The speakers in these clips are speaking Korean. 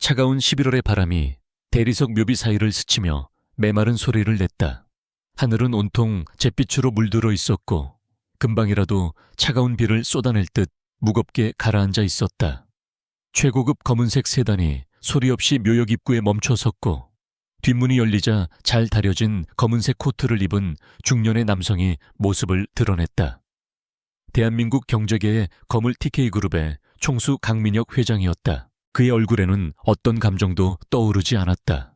차가운 11월의 바람이 대리석 묘비 사이를 스치며 메마른 소리를 냈다. 하늘은 온통 잿빛으로 물들어 있었고 금방이라도 차가운 비를 쏟아낼 듯 무겁게 가라앉아 있었다. 최고급 검은색 세단이 소리 없이 묘역 입구에 멈춰 섰고 뒷문이 열리자 잘 다려진 검은색 코트를 입은 중년의 남성이 모습을 드러냈다. 대한민국 경제계의 거물 TK그룹의 총수 강민혁 회장이었다. 그의 얼굴에는 어떤 감정도 떠오르지 않았다.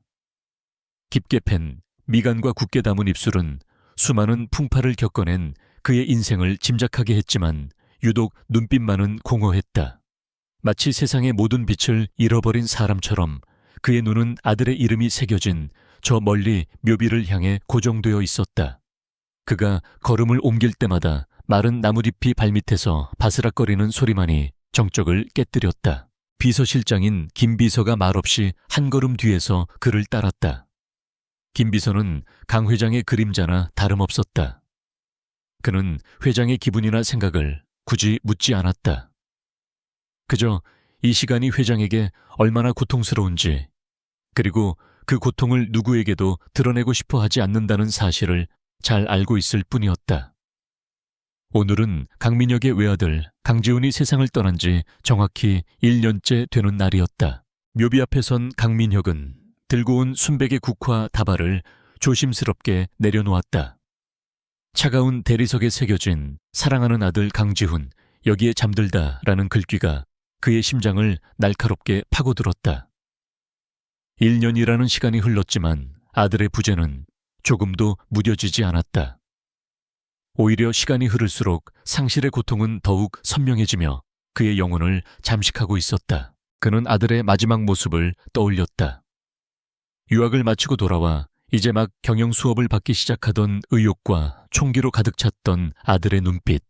깊게 팬 미간과 굳게 담은 입술은 수많은 풍파를 겪어낸 그의 인생을 짐작하게 했지만 유독 눈빛만은 공허했다. 마치 세상의 모든 빛을 잃어버린 사람처럼 그의 눈은 아들의 이름이 새겨진 저 멀리 묘비를 향해 고정되어 있었다. 그가 걸음을 옮길 때마다 마른 나뭇잎이 발밑에서 바스락거리는 소리만이 정적을 깨뜨렸다. 비서실장인 김 비서가 말없이 한 걸음 뒤에서 그를 따랐다. 김 비서는 강 회장의 그림자나 다름없었다. 그는 회장의 기분이나 생각을 굳이 묻지 않았다. 그저 이 시간이 회장에게 얼마나 고통스러운지, 그리고 그 고통을 누구에게도 드러내고 싶어 하지 않는다는 사실을 잘 알고 있을 뿐이었다. 오늘은 강민혁의 외아들 강지훈이 세상을 떠난 지 정확히 1년째 되는 날이었다. 묘비 앞에 선 강민혁은 들고 온 순백의 국화 다발을 조심스럽게 내려놓았다. 차가운 대리석에 새겨진 사랑하는 아들 강지훈, 여기에 잠들다라는 글귀가 그의 심장을 날카롭게 파고들었다. 1년이라는 시간이 흘렀지만 아들의 부재는 조금도 무뎌지지 않았다. 오히려 시간이 흐를수록 상실의 고통은 더욱 선명해지며 그의 영혼을 잠식하고 있었다. 그는 아들의 마지막 모습을 떠올렸다. 유학을 마치고 돌아와 이제 막 경영 수업을 받기 시작하던 의욕과 총기로 가득 찼던 아들의 눈빛.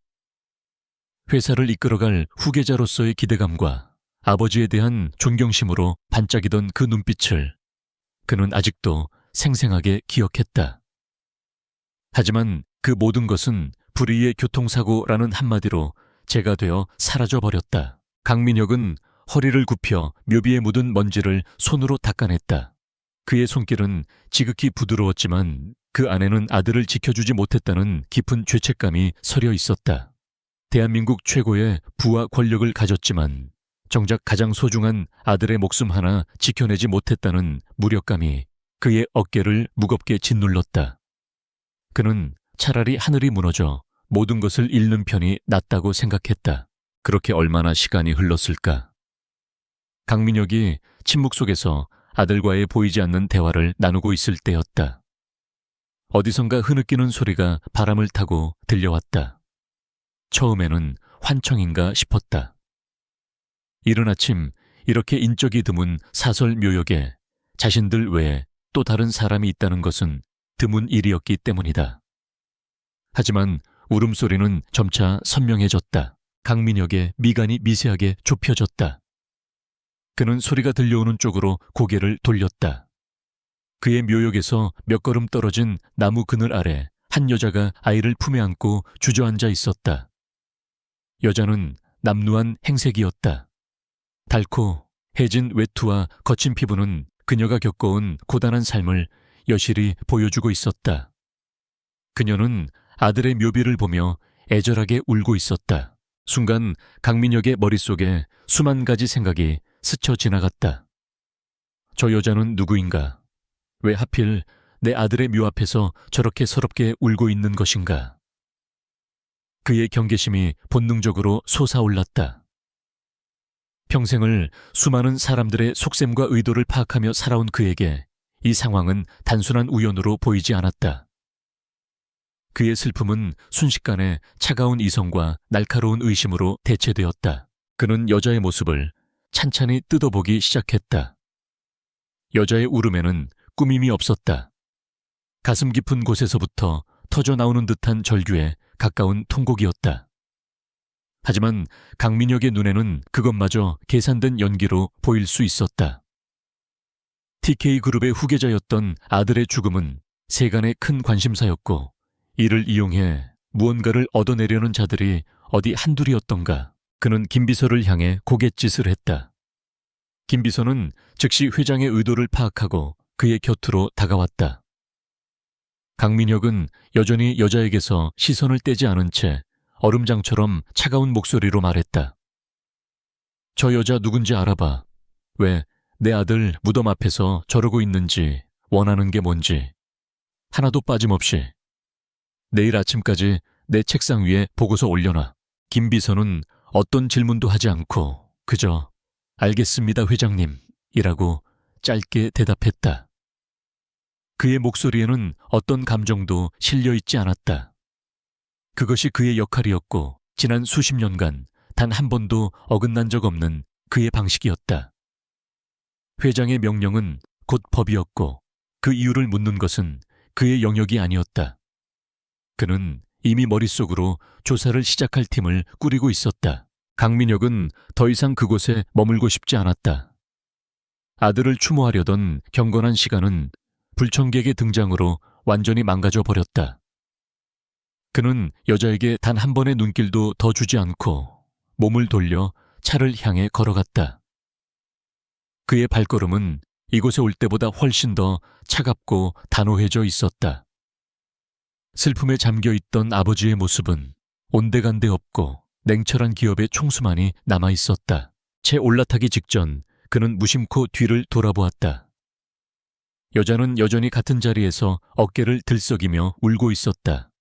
회사를 이끌어갈 후계자로서의 기대감과 아버지에 대한 존경심으로 반짝이던 그 눈빛을 그는 아직도 생생하게 기억했다. 하지만 그 모든 것은 불의의 교통사고라는 한마디로 재가 되어 사라져버렸다. 강민혁은 허리를 굽혀 묘비에 묻은 먼지를 손으로 닦아냈다. 그의 손길은 지극히 부드러웠지만 그 안에는 아들을 지켜주지 못했다는 깊은 죄책감이 서려 있었다. 대한민국 최고의 부와 권력을 가졌지만 정작 가장 소중한 아들의 목숨 하나 지켜내지 못했다는 무력감이 그의 어깨를 무겁게 짓눌렀다. 그는 차라리 하늘이 무너져 모든 것을 잃는 편이 낫다고 생각했다. 그렇게 얼마나 시간이 흘렀을까? 강민혁이 침묵 속에서 아들과의 보이지 않는 대화를 나누고 있을 때였다. 어디선가 흐느끼는 소리가 바람을 타고 들려왔다. 처음에는 환청인가 싶었다. 이른 아침 이렇게 인적이 드문 사설 묘역에 자신들 외에 또 다른 사람이 있다는 것은 드문 일이었기 때문이다. 하지만 울음소리는 점차 선명해졌다. 강민혁의 미간이 미세하게 좁혀졌다. 그는 소리가 들려오는 쪽으로 고개를 돌렸다. 그의 묘역에서 몇 걸음 떨어진 나무 그늘 아래 한 여자가 아이를 품에 안고 주저앉아 있었다. 여자는 남루한 행색이었다. 닳고 해진 외투와 거친 피부는 그녀가 겪어온 고단한 삶을 여실히 보여주고 있었다. 그녀는 아들의 묘비를 보며 애절하게 울고 있었다. 순간 강민혁의 머릿속에 수만 가지 생각이 스쳐 지나갔다. 저 여자는 누구인가? 왜 하필 내 아들의 묘 앞에서 저렇게 서럽게 울고 있는 것인가? 그의 경계심이 본능적으로 솟아올랐다. 평생을 수많은 사람들의 속셈과 의도를 파악하며 살아온 그에게 이 상황은 단순한 우연으로 보이지 않았다. 그의 슬픔은 순식간에 차가운 이성과 날카로운 의심으로 대체되었다. 그는 여자의 모습을 찬찬히 뜯어보기 시작했다. 여자의 울음에는 꾸밈이 없었다. 가슴 깊은 곳에서부터 터져나오는 듯한 절규에 가까운 통곡이었다. 하지만 강민혁의 눈에는 그것마저 계산된 연기로 보일 수 있었다. TK그룹의 후계자였던 아들의 죽음은 세간의 큰 관심사였고 이를 이용해 무언가를 얻어내려는 자들이 어디 한둘이었던가. 그는 김 비서를 향해 고갯짓을 했다. 김 비서는 즉시 회장의 의도를 파악하고 그의 곁으로 다가왔다. 강민혁은 여전히 여자에게서 시선을 떼지 않은 채 얼음장처럼 차가운 목소리로 말했다. 저 여자 누군지 알아봐. 왜 내 아들 무덤 앞에서 저러고 있는지, 원하는 게 뭔지 하나도 빠짐없이 내일 아침까지 내 책상 위에 보고서 올려놔. 김 비서는 어떤 질문도 하지 않고 그저 알겠습니다 회장님 이라고 짧게 대답했다. 그의 목소리에는 어떤 감정도 실려있지 않았다. 그것이 그의 역할이었고 지난 수십 년간 단 한 번도 어긋난 적 없는 그의 방식이었다. 회장의 명령은 곧 법이었고 그 이유를 묻는 것은 그의 영역이 아니었다. 그는 이미 머릿속으로 조사를 시작할 팀을 꾸리고 있었다. 강민혁은 더 이상 그곳에 머물고 싶지 않았다. 아들을 추모하려던 경건한 시간은 불청객의 등장으로 완전히 망가져 버렸다. 그는 여자에게 단 한 번의 눈길도 더 주지 않고 몸을 돌려 차를 향해 걸어갔다. 그의 발걸음은 이곳에 올 때보다 훨씬 더 차갑고 단호해져 있었다. 슬픔에 잠겨있던 아버지의 모습은 온데간데 없고 냉철한 기업의 총수만이 남아있었다. 채 올라타기 직전 그는 무심코 뒤를 돌아보았다. 여자는 여전히 같은 자리에서 어깨를 들썩이며 울고 있었다.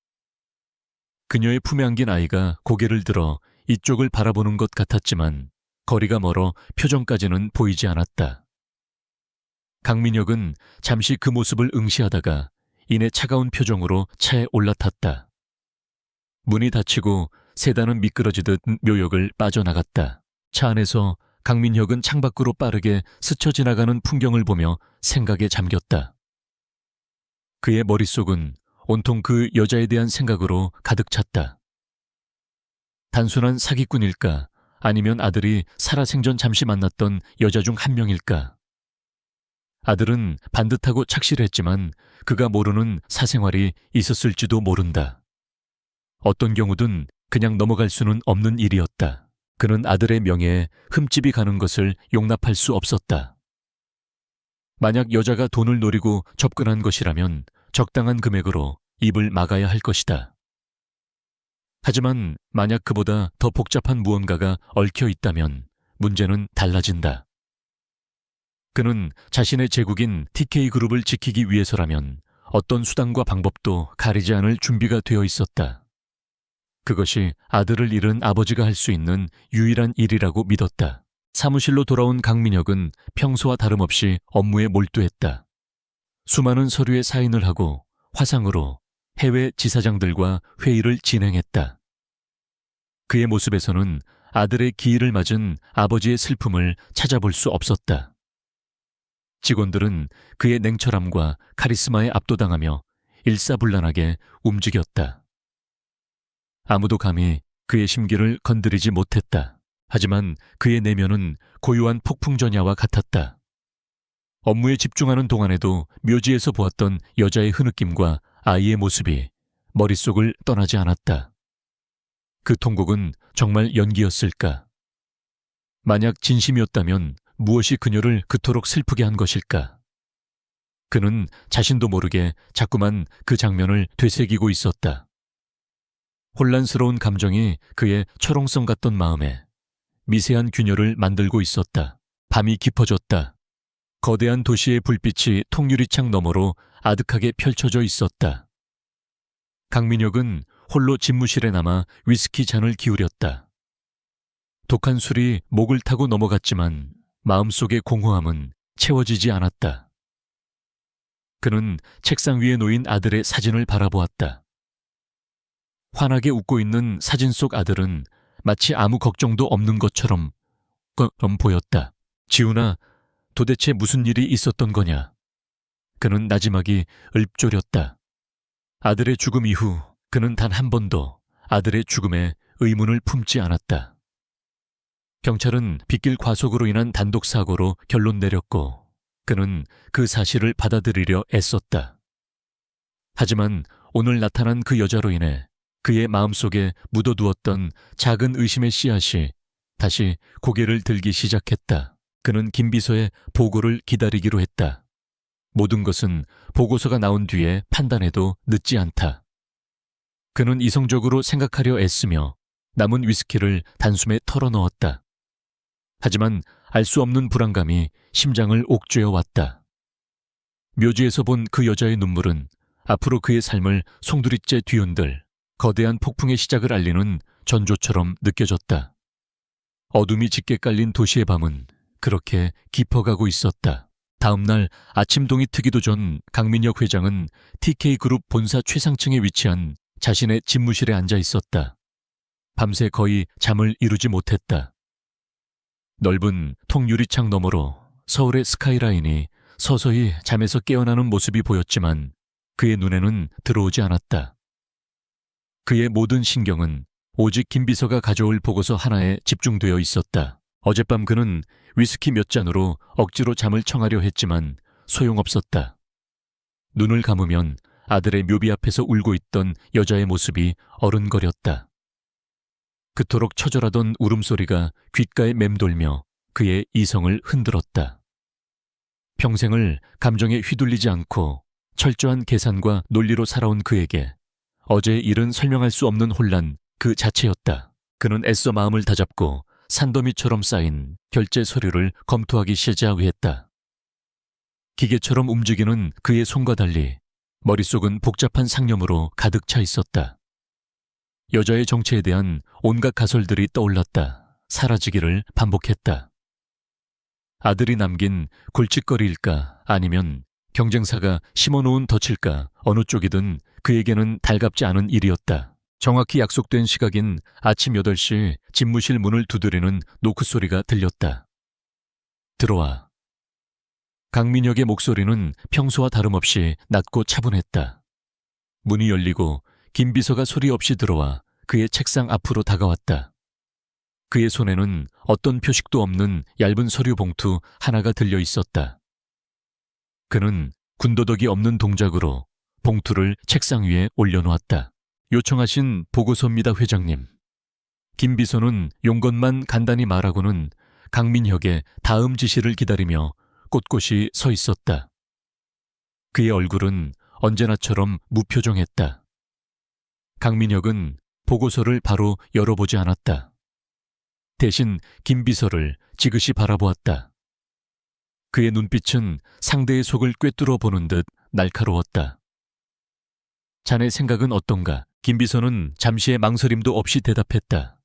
그녀의 품에 안긴 아이가 고개를 들어 이쪽을 바라보는 것 같았지만 거리가 멀어 표정까지는 보이지 않았다. 강민혁은 잠시 그 모습을 응시하다가 이내 차가운 표정으로 차에 올라탔다. 문이 닫히고 세단은 미끄러지듯 묘역을 빠져나갔다. 차 안에서 강민혁은 창밖으로 빠르게 스쳐 지나가는 풍경을 보며 생각에 잠겼다. 그의 머릿속은 온통 그 여자에 대한 생각으로 가득 찼다. 단순한 사기꾼일까? 아니면 아들이 살아생전 잠시 만났던 여자 중 한 명일까? 아들은 반듯하고 착실했지만 그가 모르는 사생활이 있었을지도 모른다. 어떤 경우든 그냥 넘어갈 수는 없는 일이었다. 그는 아들의 명예에 흠집이 가는 것을 용납할 수 없었다. 만약 여자가 돈을 노리고 접근한 것이라면 적당한 금액으로 입을 막아야 할 것이다. 하지만 만약 그보다 더 복잡한 무언가가 얽혀 있다면 문제는 달라진다. 그는 자신의 제국인 TK그룹을 지키기 위해서라면 어떤 수단과 방법도 가리지 않을 준비가 되어 있었다. 그것이 아들을 잃은 아버지가 할 수 있는 유일한 일이라고 믿었다. 사무실로 돌아온 강민혁은 평소와 다름없이 업무에 몰두했다. 수많은 서류에 사인을 하고 화상으로 해외 지사장들과 회의를 진행했다. 그의 모습에서는 아들의 기일을 맞은 아버지의 슬픔을 찾아볼 수 없었다. 직원들은 그의 냉철함과 카리스마에 압도당하며 일사불란하게 움직였다. 아무도 감히 그의 심기를 건드리지 못했다. 하지만 그의 내면은 고요한 폭풍전야와 같았다. 업무에 집중하는 동안에도 묘지에서 보았던 여자의 흐느낌과 아이의 모습이 머릿속을 떠나지 않았다. 그 통곡은 정말 연기였을까? 만약 진심이었다면 무엇이 그녀를 그토록 슬프게 한 것일까? 그는 자신도 모르게 자꾸만 그 장면을 되새기고 있었다. 혼란스러운 감정이 그의 철옹성 같던 마음에 미세한 균열을 만들고 있었다. 밤이 깊어졌다. 거대한 도시의 불빛이 통유리창 너머로 아득하게 펼쳐져 있었다. 강민혁은 홀로 집무실에 남아 위스키 잔을 기울였다. 독한 술이 목을 타고 넘어갔지만 마음속의 공허함은 채워지지 않았다. 그는 책상 위에 놓인 아들의 사진을 바라보았다. 환하게 웃고 있는 사진 속 아들은 마치 아무 걱정도 없는 것처럼 보였다. 지훈아, 도대체 무슨 일이 있었던 거냐? 그는 나지막이 읊조렸다. 아들의 죽음 이후 그는 단 한 번도 아들의 죽음에 의문을 품지 않았다. 경찰은 빗길 과속으로 인한 단독 사고로 결론 내렸고 그는 그 사실을 받아들이려 애썼다. 하지만 오늘 나타난 그 여자로 인해 그의 마음속에 묻어두었던 작은 의심의 씨앗이 다시 고개를 들기 시작했다. 그는 김 비서의 보고를 기다리기로 했다. 모든 것은 보고서가 나온 뒤에 판단해도 늦지 않다. 그는 이성적으로 생각하려 애쓰며 남은 위스키를 단숨에 털어넣었다. 하지만 알 수 없는 불안감이 심장을 옥죄어 왔다. 묘지에서 본 그 여자의 눈물은 앞으로 그의 삶을 송두리째 뒤흔들 거대한 폭풍의 시작을 알리는 전조처럼 느껴졌다. 어둠이 짙게 깔린 도시의 밤은 그렇게 깊어가고 있었다. 다음 날 아침 동이 트기도 전 강민혁 회장은 TK그룹 본사 최상층에 위치한 자신의 집무실에 앉아 있었다. 밤새 거의 잠을 이루지 못했다. 넓은 통유리창 너머로 서울의 스카이라인이 서서히 잠에서 깨어나는 모습이 보였지만 그의 눈에는 들어오지 않았다. 그의 모든 신경은 오직 김 비서가 가져올 보고서 하나에 집중되어 있었다. 어젯밤 그는 위스키 몇 잔으로 억지로 잠을 청하려 했지만 소용없었다. 눈을 감으면 아들의 묘비 앞에서 울고 있던 여자의 모습이 어른거렸다. 그토록 처절하던 울음소리가 귓가에 맴돌며 그의 이성을 흔들었다. 평생을 감정에 휘둘리지 않고 철저한 계산과 논리로 살아온 그에게 어제의 일은 설명할 수 없는 혼란 그 자체였다. 그는 애써 마음을 다잡고 산더미처럼 쌓인 결제 서류를 검토하기 시작했다. 기계처럼 움직이는 그의 손과 달리 머릿속은 복잡한 상념으로 가득 차 있었다. 여자의 정체에 대한 온갖 가설들이 떠올랐다. 사라지기를 반복했다. 아들이 남긴 골칫거리일까 아니면 경쟁사가 심어놓은 덫일까 어느 쪽이든 그에게는 달갑지 않은 일이었다. 정확히 약속된 시각인 아침 8시 집무실 문을 두드리는 노크 소리가 들렸다. 들어와. 강민혁의 목소리는 평소와 다름없이 낮고 차분했다. 문이 열리고 김 비서가 소리 없이 들어와 그의 책상 앞으로 다가왔다. 그의 손에는 어떤 표식도 없는 얇은 서류 봉투 하나가 들려 있었다. 그는 군더더기 없는 동작으로 봉투를 책상 위에 올려놓았다. 요청하신 보고서입니다, 회장님. 김 비서는 용건만 간단히 말하고는 강민혁의 다음 지시를 기다리며 꼿꼿이 서 있었다. 그의 얼굴은 언제나처럼 무표정했다. 강민혁은 보고서를 바로 열어보지 않았다. 대신 김 비서를 지그시 바라보았다. 그의 눈빛은 상대의 속을 꿰뚫어 보는 듯 날카로웠다. 자네 생각은 어떤가? 김 비서는 잠시의 망설임도 없이 대답했다.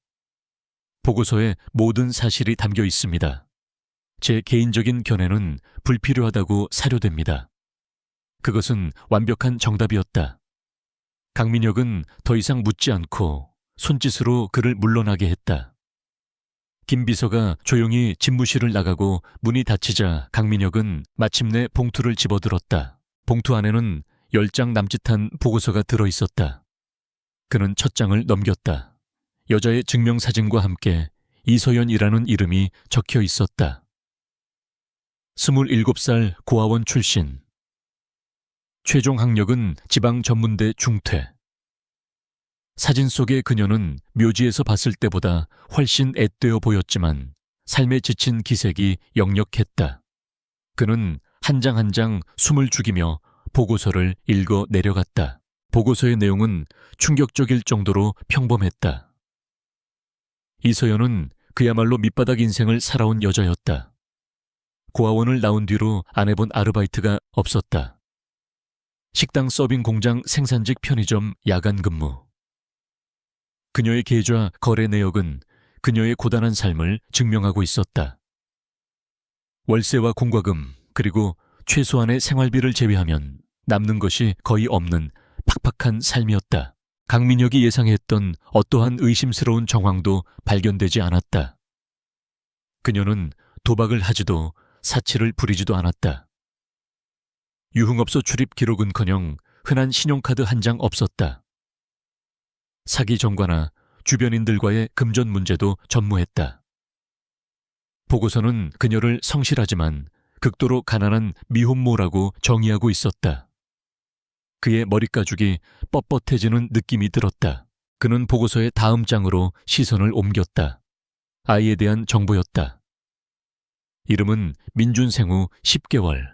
보고서에 모든 사실이 담겨 있습니다. 제 개인적인 견해는 불필요하다고 사료됩니다. 그것은 완벽한 정답이었다. 강민혁은 더 이상 묻지 않고 손짓으로 그를 물러나게 했다. 김 비서가 조용히 집무실을 나가고 문이 닫히자 강민혁은 마침내 봉투를 집어들었다. 봉투 안에는 10장 남짓한 보고서가 들어있었다. 그는 첫 장을 넘겼다. 여자의 증명사진과 함께 이서연이라는 이름이 적혀 있었다. 27살 고아원 출신. 최종 학력은 지방전문대 중퇴. 사진 속의 그녀는 묘지에서 봤을 때보다 훨씬 앳되어 보였지만 삶에 지친 기색이 역력했다. 그는 한 장 한 장 숨을 죽이며 보고서를 읽어 내려갔다. 보고서의 내용은 충격적일 정도로 평범했다. 이서연은 그야말로 밑바닥 인생을 살아온 여자였다. 고아원을 나온 뒤로 안 해본 아르바이트가 없었다. 식당 서빙 공장 생산직 편의점 야간 근무. 그녀의 계좌 거래 내역은 그녀의 고단한 삶을 증명하고 있었다. 월세와 공과금 그리고 최소한의 생활비를 제외하면 남는 것이 거의 없는 팍팍한 삶이었다. 강민혁이 예상했던 어떠한 의심스러운 정황도 발견되지 않았다. 그녀는 도박을 하지도 사치를 부리지도 않았다. 유흥업소 출입 기록은커녕 흔한 신용카드 한 장 없었다. 사기 전과나 주변인들과의 금전 문제도 전무했다. 보고서는 그녀를 성실하지만 극도로 가난한 미혼모라고 정의하고 있었다. 그의 머릿가죽이 뻣뻣해지는 느낌이 들었다. 그는 보고서의 다음 장으로 시선을 옮겼다. 아이에 대한 정보였다. 이름은 민준생 후 10개월.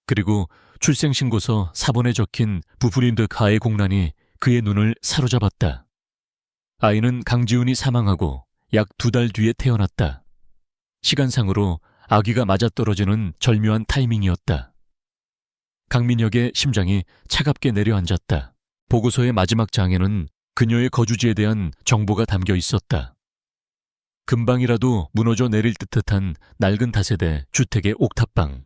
그리고 출생신고서 4번에 적힌 부풀린 가해 공란이 그의 눈을 사로잡았다. 아이는 강지훈이 사망하고 약 2달 뒤에 태어났다. 시간상으로 아기가 맞아떨어지는 절묘한 타이밍이었다. 강민혁의 심장이 차갑게 내려앉았다. 보고서의 마지막 장에는 그녀의 거주지에 대한 정보가 담겨 있었다. 금방이라도 무너져 내릴 듯한 낡은 다세대 주택의 옥탑방.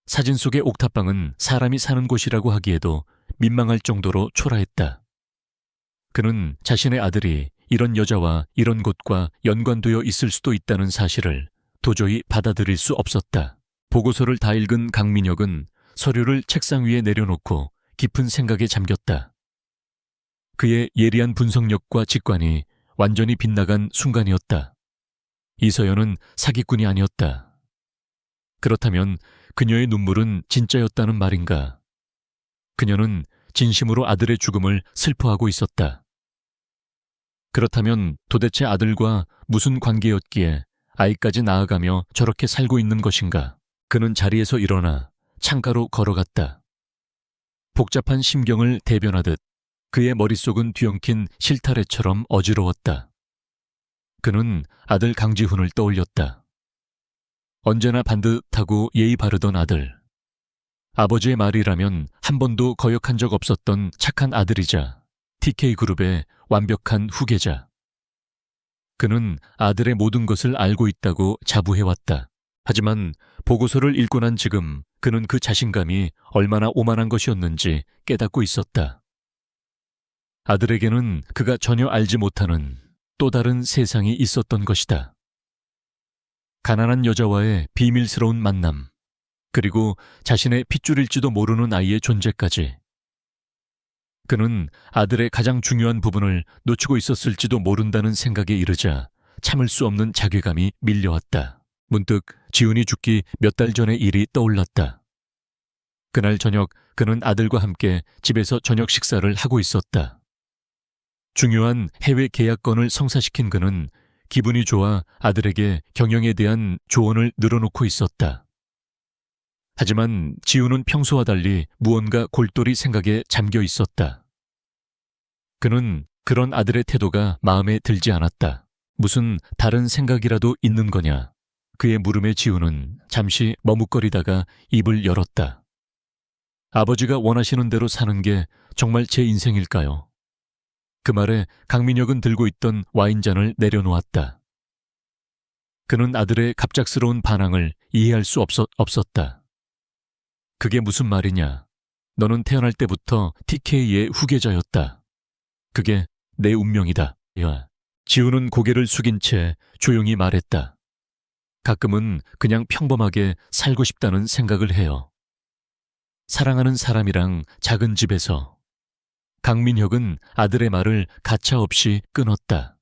사진 속의 옥탑방은 사람이 사는 곳이라고 하기에도 민망할 정도로 초라했다. 그는 자신의 아들이 이런 여자와 이런 곳과 연관되어 있을 수도 있다는 사실을 도저히 받아들일 수 없었다. 보고서를 다 읽은 강민혁은 서류를 책상 위에 내려놓고 깊은 생각에 잠겼다. 그의 예리한 분석력과 직관이 완전히 빗나간 순간이었다. 이서연은 사기꾼이 아니었다. 그렇다면 그녀의 눈물은 진짜였다는 말인가? 그녀는 진심으로 아들의 죽음을 슬퍼하고 있었다. 그렇다면 도대체 아들과 무슨 관계였기에 아이까지 낳아가며 저렇게 살고 있는 것인가? 그는 자리에서 일어나 창가로 걸어갔다. 복잡한 심경을 대변하듯 그의 머릿속은 뒤엉킨 실타래처럼 어지러웠다. 그는 아들 강지훈을 떠올렸다. 언제나 반듯하고 예의 바르던 아들. 아버지의 말이라면 한 번도 거역한 적 없었던 착한 아들이자 TK그룹의 완벽한 후계자. 그는 아들의 모든 것을 알고 있다고 자부해왔다. 하지만 보고서를 읽고 난 지금 그는 그 자신감이 얼마나 오만한 것이었는지 깨닫고 있었다. 아들에게는 그가 전혀 알지 못하는 또 다른 세상이 있었던 것이다. 가난한 여자와의 비밀스러운 만남, 그리고 자신의 핏줄일지도 모르는 아이의 존재까지. 그는 아들의 가장 중요한 부분을 놓치고 있었을지도 모른다는 생각에 이르자 참을 수 없는 자괴감이 밀려왔다. 문득 지훈이 죽기 몇 달 전의 일이 떠올랐다. 그날 저녁 그는 아들과 함께 집에서 저녁 식사를 하고 있었다. 중요한 해외 계약건을 성사시킨 그는 기분이 좋아 아들에게 경영에 대한 조언을 늘어놓고 있었다. 하지만 지훈은 평소와 달리 무언가 골똘히 생각에 잠겨 있었다. 그는 그런 아들의 태도가 마음에 들지 않았다. 무슨 다른 생각이라도 있는 거냐? 그의 물음에 지훈은 잠시 머뭇거리다가 입을 열었다. 아버지가 원하시는 대로 사는 게 정말 제 인생일까요? 그 말에 강민혁은 들고 있던 와인잔을 내려놓았다. 그는 아들의 갑작스러운 반항을 이해할 수 없었다. 그게 무슨 말이냐? 너는 태어날 때부터 TK의 후계자였다. 그게 내 운명이다. 야. 지훈은 고개를 숙인 채 조용히 말했다. 가끔은 그냥 평범하게 살고 싶다는 생각을 해요. 사랑하는 사람이랑 작은 집에서. 강민혁은 아들의 말을 가차없이 끊었다.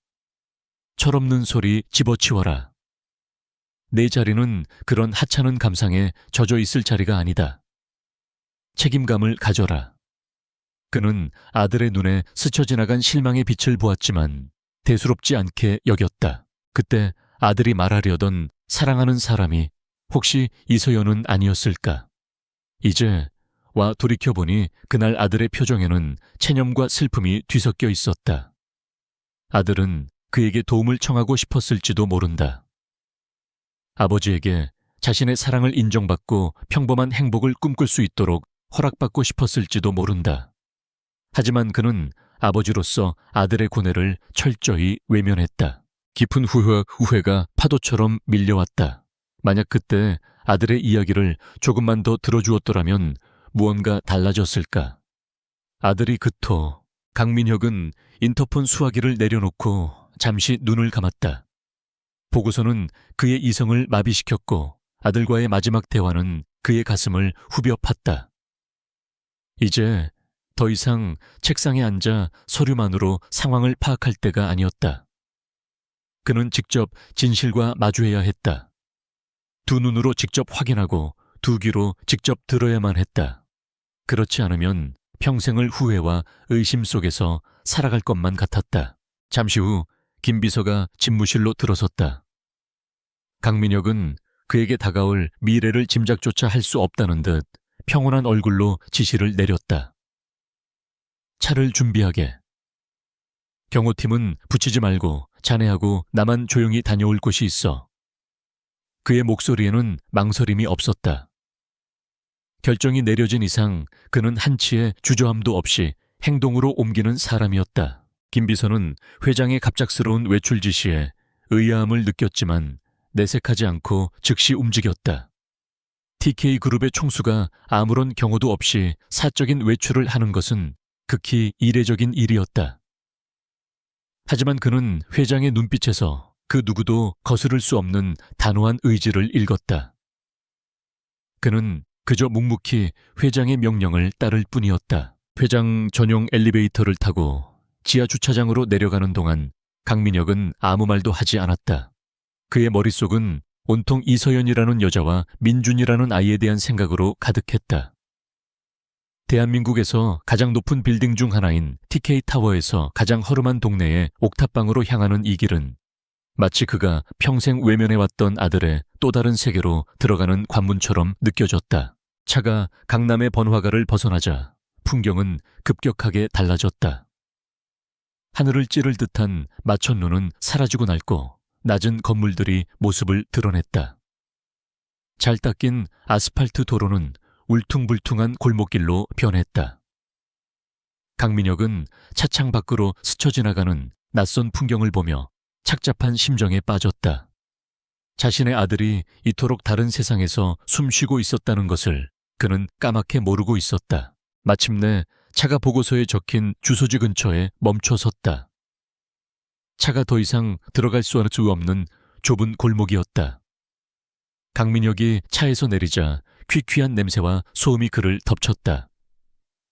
철없는 소리 집어치워라. 내 자리는 그런 하찮은 감상에 젖어 있을 자리가 아니다. 책임감을 가져라. 그는 아들의 눈에 스쳐 지나간 실망의 빛을 보았지만 대수롭지 않게 여겼다. 그때 아들이 말하려던 사랑하는 사람이 혹시 이서연은 아니었을까? 이제 와 돌이켜보니 그날 아들의 표정에는 체념과 슬픔이 뒤섞여 있었다. 아들은 그에게 도움을 청하고 싶었을지도 모른다. 아버지에게 자신의 사랑을 인정받고 평범한 행복을 꿈꿀 수 있도록 허락받고 싶었을지도 모른다. 하지만 그는 아버지로서 아들의 고뇌를 철저히 외면했다. 깊은 후회가 파도처럼 밀려왔다. 만약 그때 아들의 이야기를 조금만 더 들어주었더라면 무언가 달라졌을까? 아들이 그토 강민혁은 인터폰 수화기를 내려놓고 잠시 눈을 감았다. 보고서는 그의 이성을 마비시켰고 아들과의 마지막 대화는 그의 가슴을 후벼 팠다. 이제 더 이상 책상에 앉아 서류만으로 상황을 파악할 때가 아니었다. 그는 직접 진실과 마주해야 했다. 두 눈으로 직접 확인하고 두 귀로 직접 들어야만 했다. 그렇지 않으면 평생을 후회와 의심 속에서 살아갈 것만 같았다. 잠시 후 김 비서가 집무실로 들어섰다. 강민혁은 그에게 다가올 미래를 짐작조차 할 수 없다는 듯 평온한 얼굴로 지시를 내렸다. 차를 준비하게. 경호팀은 붙이지 말고 자네하고 나만 조용히 다녀올 곳이 있어. 그의 목소리에는 망설임이 없었다. 결정이 내려진 이상 그는 한치의 주저함도 없이 행동으로 옮기는 사람이었다. 김비서는 회장의 갑작스러운 외출 지시에 의아함을 느꼈지만 내색하지 않고 즉시 움직였다. TK그룹의 총수가 아무런 경호도 없이 사적인 외출을 하는 것은 극히 이례적인 일이었다. 하지만 그는 회장의 눈빛에서 그 누구도 거스를 수 없는 단호한 의지를 읽었다. 그는 그저 묵묵히 회장의 명령을 따를 뿐이었다. 회장 전용 엘리베이터를 타고 지하 주차장으로 내려가는 동안 강민혁은 아무 말도 하지 않았다. 그의 머릿속은 온통 이서연이라는 여자와 민준이라는 아이에 대한 생각으로 가득했다. 대한민국에서 가장 높은 빌딩 중 하나인 TK타워에서 가장 허름한 동네의 옥탑방으로 향하는 이 길은 마치 그가 평생 외면해왔던 아들의 또 다른 세계로 들어가는 관문처럼 느껴졌다. 차가 강남의 번화가를 벗어나자 풍경은 급격하게 달라졌다. 하늘을 찌를 듯한 마천루는 사라지고 낡고 낮은 건물들이 모습을 드러냈다. 잘 닦인 아스팔트 도로는 울퉁불퉁한 골목길로 변했다. 강민혁은 차창 밖으로 스쳐 지나가는 낯선 풍경을 보며 착잡한 심정에 빠졌다. 자신의 아들이 이토록 다른 세상에서 숨쉬고 있었다는 것을 그는 까맣게 모르고 있었다. 마침내 차가 보고서에 적힌 주소지 근처에 멈춰 섰다. 차가 더 이상 들어갈 수 없는 좁은 골목이었다. 강민혁이 차에서 내리자 퀴퀴한 냄새와 소음이 그를 덮쳤다.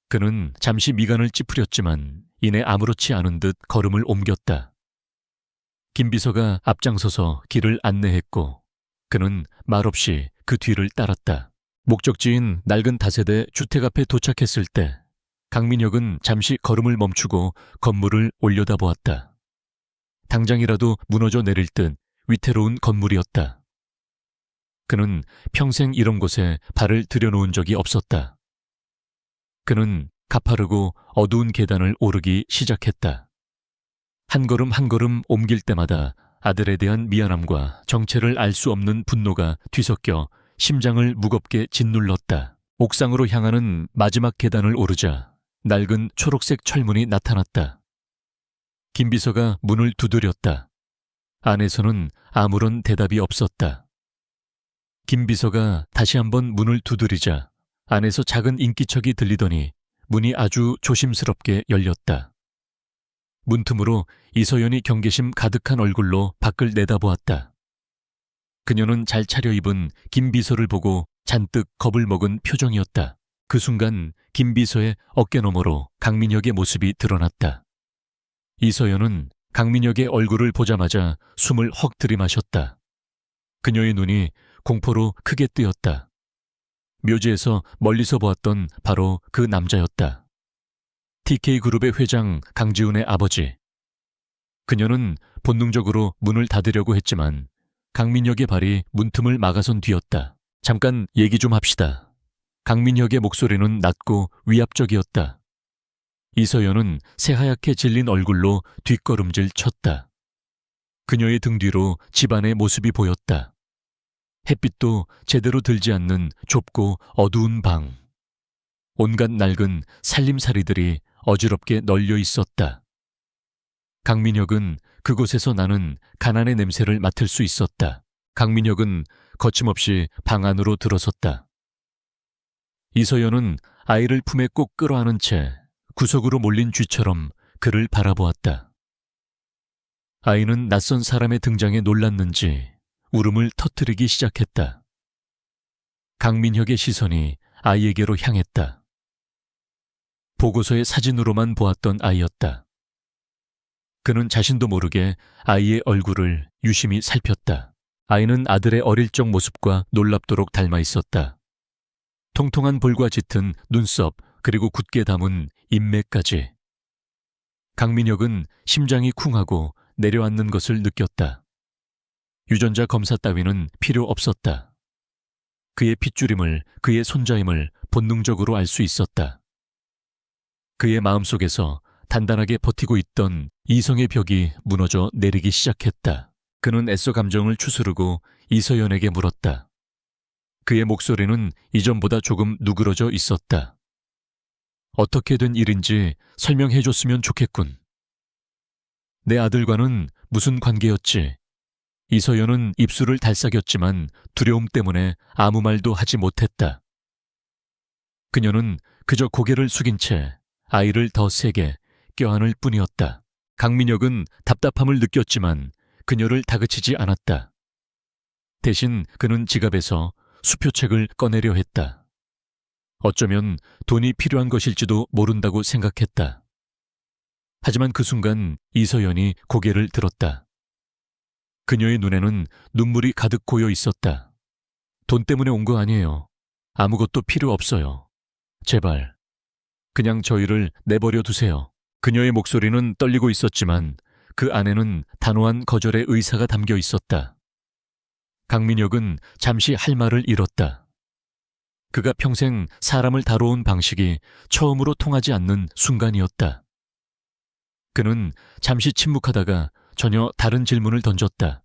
그는 잠시 미간을 찌푸렸지만 이내 아무렇지 않은 듯 걸음을 옮겼다. 김비서가 앞장서서 길을 안내했고 그는 말없이 그 뒤를 따랐다. 목적지인 낡은 다세대 주택 앞에 도착했을 때 강민혁은 잠시 걸음을 멈추고 건물을 올려다보았다. 당장이라도 무너져 내릴 듯 위태로운 건물이었다. 그는 평생 이런 곳에 발을 들여놓은 적이 없었다. 그는 가파르고 어두운 계단을 오르기 시작했다. 한 걸음 한 걸음 옮길 때마다 아들에 대한 미안함과 정체를 알 수 없는 분노가 뒤섞여 심장을 무겁게 짓눌렀다. 옥상으로 향하는 마지막 계단을 오르자 낡은 초록색 철문이 나타났다. 김비서가 문을 두드렸다. 안에서는 아무런 대답이 없었다. 김비서가 다시 한번 문을 두드리자 안에서 작은 인기척이 들리더니 문이 아주 조심스럽게 열렸다. 문틈으로 이서연이 경계심 가득한 얼굴로 밖을 내다보았다. 그녀는 잘 차려입은 김비서를 보고 잔뜩 겁을 먹은 표정이었다. 그 순간 김비서의 어깨너머로 강민혁의 모습이 드러났다. 이서연은 강민혁의 얼굴을 보자마자 숨을 헉 들이마셨다. 그녀의 눈이 공포로 크게 뜨였다. 묘지에서 멀리서 보았던 바로 그 남자였다. TK그룹의 회장 강지훈의 아버지. 그녀는 본능적으로 문을 닫으려고 했지만 강민혁의 발이 문틈을 막아선 뒤였다. 잠깐 얘기 좀 합시다. 강민혁의 목소리는 낮고 위압적이었다. 이서연은 새하얗게 질린 얼굴로 뒷걸음질 쳤다. 그녀의 등 뒤로 집안의 모습이 보였다. 햇빛도 제대로 들지 않는 좁고 어두운 방. 온갖 낡은 살림살이들이 어지럽게 널려 있었다. 강민혁은 그곳에서 나는 가난의 냄새를 맡을 수 있었다. 강민혁은 거침없이 방 안으로 들어섰다. 이서연은 아이를 품에 꼭 끌어안은 채 구석으로 몰린 쥐처럼 그를 바라보았다. 아이는 낯선 사람의 등장에 놀랐는지 울음을 터뜨리기 시작했다. 강민혁의 시선이 아이에게로 향했다. 보고서의 사진으로만 보았던 아이였다. 그는 자신도 모르게 아이의 얼굴을 유심히 살폈다. 아이는 아들의 어릴 적 모습과 놀랍도록 닮아 있었다. 통통한 볼과 짙은 눈썹 그리고 굳게 담은 인매까지. 강민혁은 심장이 쿵하고 내려앉는 것을 느꼈다. 유전자 검사 따위는 필요 없었다. 그의 핏줄임을, 그의 손자임을 본능적으로 알 수 있었다. 그의 마음속에서 단단하게 버티고 있던 이성의 벽이 무너져 내리기 시작했다. 그는 애써 감정을 추스르고 이서연에게 물었다. 그의 목소리는 이전보다 조금 누그러져 있었다. 어떻게 된 일인지 설명해 줬으면 좋겠군. 내 아들과는 무슨 관계였지? 이서연은 입술을 달싹였지만 두려움 때문에 아무 말도 하지 못했다. 그녀는 그저 고개를 숙인 채 아이를 더 세게 껴안을 뿐이었다. 강민혁은 답답함을 느꼈지만 그녀를 다그치지 않았다. 대신 그는 지갑에서 수표책을 꺼내려 했다. 어쩌면 돈이 필요한 것일지도 모른다고 생각했다. 하지만 그 순간 이서연이 고개를 들었다. 그녀의 눈에는 눈물이 가득 고여 있었다. 돈 때문에 온 거 아니에요. 아무것도 필요 없어요. 제발, 그냥 저희를 내버려 두세요. 그녀의 목소리는 떨리고 있었지만 그 안에는 단호한 거절의 의사가 담겨 있었다. 강민혁은 잠시 할 말을 잃었다. 그가 평생 사람을 다뤄온 방식이 처음으로 통하지 않는 순간이었다. 그는 잠시 침묵하다가 전혀 다른 질문을 던졌다.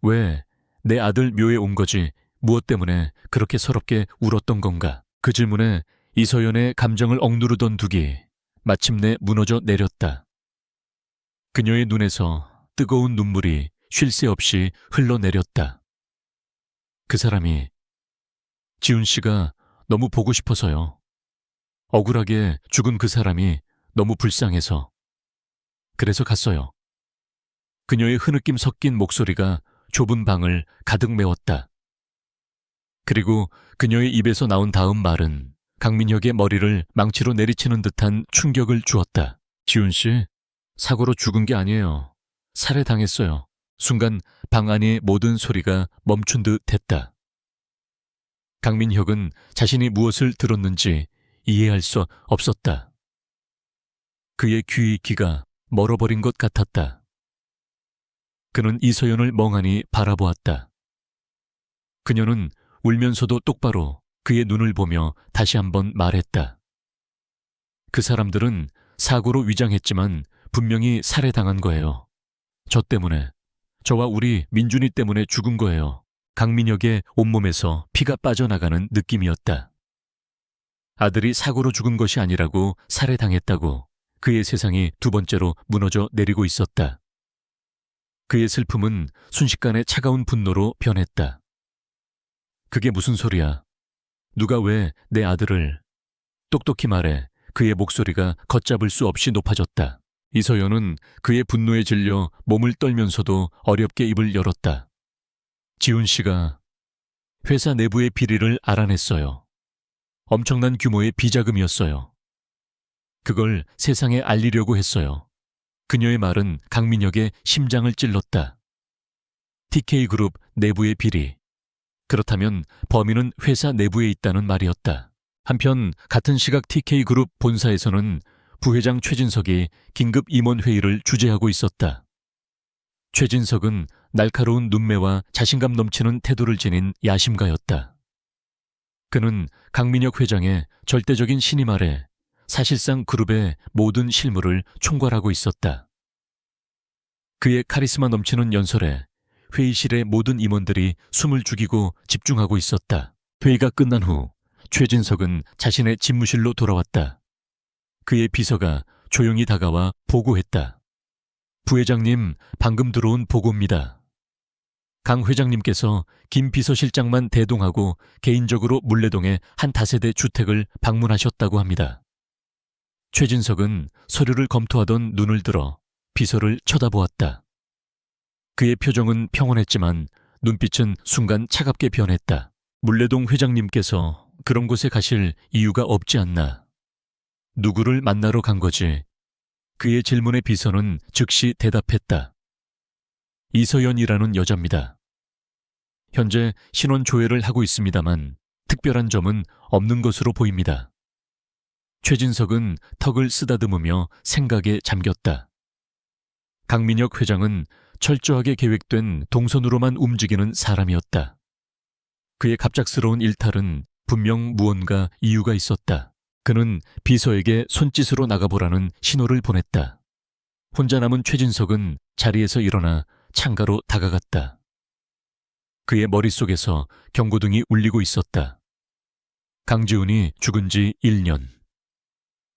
왜 내 아들 묘에 온 거지 무엇 때문에 그렇게 서럽게 울었던 건가? 그 질문에 이서연의 감정을 억누르던 둑이 마침내 무너져 내렸다. 그녀의 눈에서 뜨거운 눈물이 쉴 새 없이 흘러내렸다. 그 사람이 지훈 씨가 너무 보고 싶어서요. 억울하게 죽은 그 사람이 너무 불쌍해서. 그래서 갔어요. 그녀의 흐느낌 섞인 목소리가 좁은 방을 가득 메웠다. 그리고 그녀의 입에서 나온 다음 말은 강민혁의 머리를 망치로 내리치는 듯한 충격을 주었다. 지훈 씨, 사고로 죽은 게 아니에요. 살해당했어요. 순간 방 안의 모든 소리가 멈춘 듯 했다. 강민혁은 자신이 무엇을 들었는지 이해할 수 없었다. 그의 귀가 멀어버린 것 같았다. 그는 이서연을 멍하니 바라보았다. 그녀는 울면서도 똑바로 그의 눈을 보며 다시 한번 말했다. 그 사람들은 사고로 위장했지만 분명히 살해당한 거예요. 저 때문에, 저와 우리 민준이 때문에 죽은 거예요. 강민혁의 온몸에서 피가 빠져나가는 느낌이었다. 아들이 사고로 죽은 것이 아니라고 살해당했다고 그의 세상이 두 번째로 무너져 내리고 있었다. 그의 슬픔은 순식간에 차가운 분노로 변했다. 그게 무슨 소리야? 누가 왜 내 아들을... 똑똑히 말해. 그의 목소리가 걷잡을 수 없이 높아졌다. 이서연은 그의 분노에 질려 몸을 떨면서도 어렵게 입을 열었다. 지훈 씨가 회사 내부의 비리를 알아냈어요. 엄청난 규모의 비자금이었어요. 그걸 세상에 알리려고 했어요. 그녀의 말은 강민혁의 심장을 찔렀다. TK그룹 내부의 비리. 그렇다면 범인은 회사 내부에 있다는 말이었다. 한편 같은 시각 TK그룹 본사에서는 부회장 최진석이 긴급 임원회의를 주재하고 있었다. 최진석은 날카로운 눈매와 자신감 넘치는 태도를 지닌 야심가였다. 그는 강민혁 회장의 절대적인 신임 아래 사실상 그룹의 모든 실무를 총괄하고 있었다. 그의 카리스마 넘치는 연설에 회의실의 모든 임원들이 숨을 죽이고 집중하고 있었다. 회의가 끝난 후 최진석은 자신의 집무실로 돌아왔다. 그의 비서가 조용히 다가와 보고했다. 부회장님, 방금 들어온 보고입니다. 강 회장님께서 김 비서실장만 대동하고 개인적으로 물레동의 한 다세대 주택을 방문하셨다고 합니다. 최진석은 서류를 검토하던 눈을 들어 비서를 쳐다보았다. 그의 표정은 평온했지만 눈빛은 순간 차갑게 변했다. 물레동 회장님께서 그런 곳에 가실 이유가 없지 않나. 누구를 만나러 간 거지? 그의 질문에 비서는 즉시 대답했다. 이서연이라는 여자입니다. 현재 신원 조회를 하고 있습니다만 특별한 점은 없는 것으로 보입니다. 최진석은 턱을 쓰다듬으며 생각에 잠겼다. 강민혁 회장은 철저하게 계획된 동선으로만 움직이는 사람이었다. 그의 갑작스러운 일탈은 분명 무언가 이유가 있었다. 그는 비서에게 손짓으로 나가보라는 신호를 보냈다. 혼자 남은 최진석은 자리에서 일어나 창가로 다가갔다. 그의 머릿속에서 경고등이 울리고 있었다. 강지훈이 죽은 지 1년.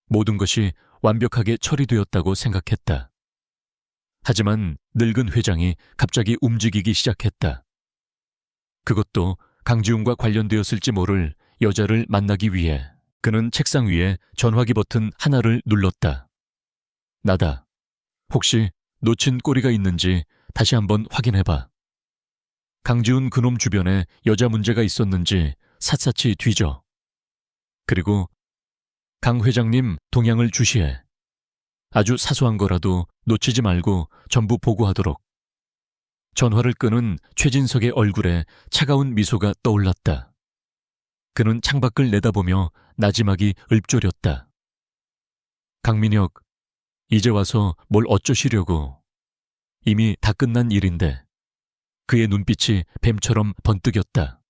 모든 것이 완벽하게 처리되었다고 생각했다. 하지만 늙은 회장이 갑자기 움직이기 시작했다. 그것도 강지훈과 관련되었을지 모를 여자를 만나기 위해. 그는 책상 위에 전화기 버튼 하나를 눌렀다. 나다. 혹시 놓친 꼬리가 있는지 다시 한번 확인해봐. 강지훈 그놈 주변에 여자 문제가 있었는지 샅샅이 뒤져. 그리고 강 회장님 동향을 주시해. 아주 사소한 거라도 놓치지 말고 전부 보고하도록. 전화를 끄는 최진석의 얼굴에 차가운 미소가 떠올랐다. 그는 창밖을 내다보며 나지막이 읊조렸다. 강민혁, 이제 와서 뭘 어쩌시려고. 이미 다 끝난 일인데. 그의 눈빛이 뱀처럼 번뜩였다.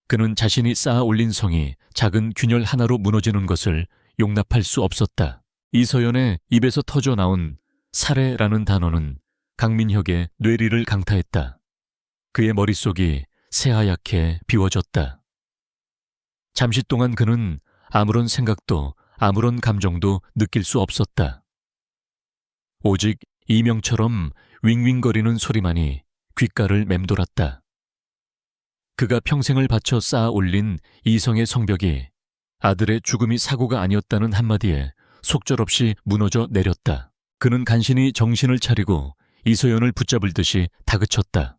그는 자신이 쌓아 올린 성이 작은 균열 하나로 무너지는 것을 용납할 수 없었다. 이서연의 입에서 터져 나온 살해라는 단어는 강민혁의 뇌리를 강타했다. 그의 머릿속이 새하얗게 비워졌다. 잠시 동안 그는 아무런 생각도 아무런 감정도 느낄 수 없었다. 오직 이명처럼 윙윙거리는 소리만이 귓가를 맴돌았다. 그가 평생을 바쳐 쌓아 올린 이성의 성벽이 아들의 죽음이 사고가 아니었다는 한마디에 속절없이 무너져 내렸다. 그는 간신히 정신을 차리고 이소연을 붙잡을 듯이 다그쳤다.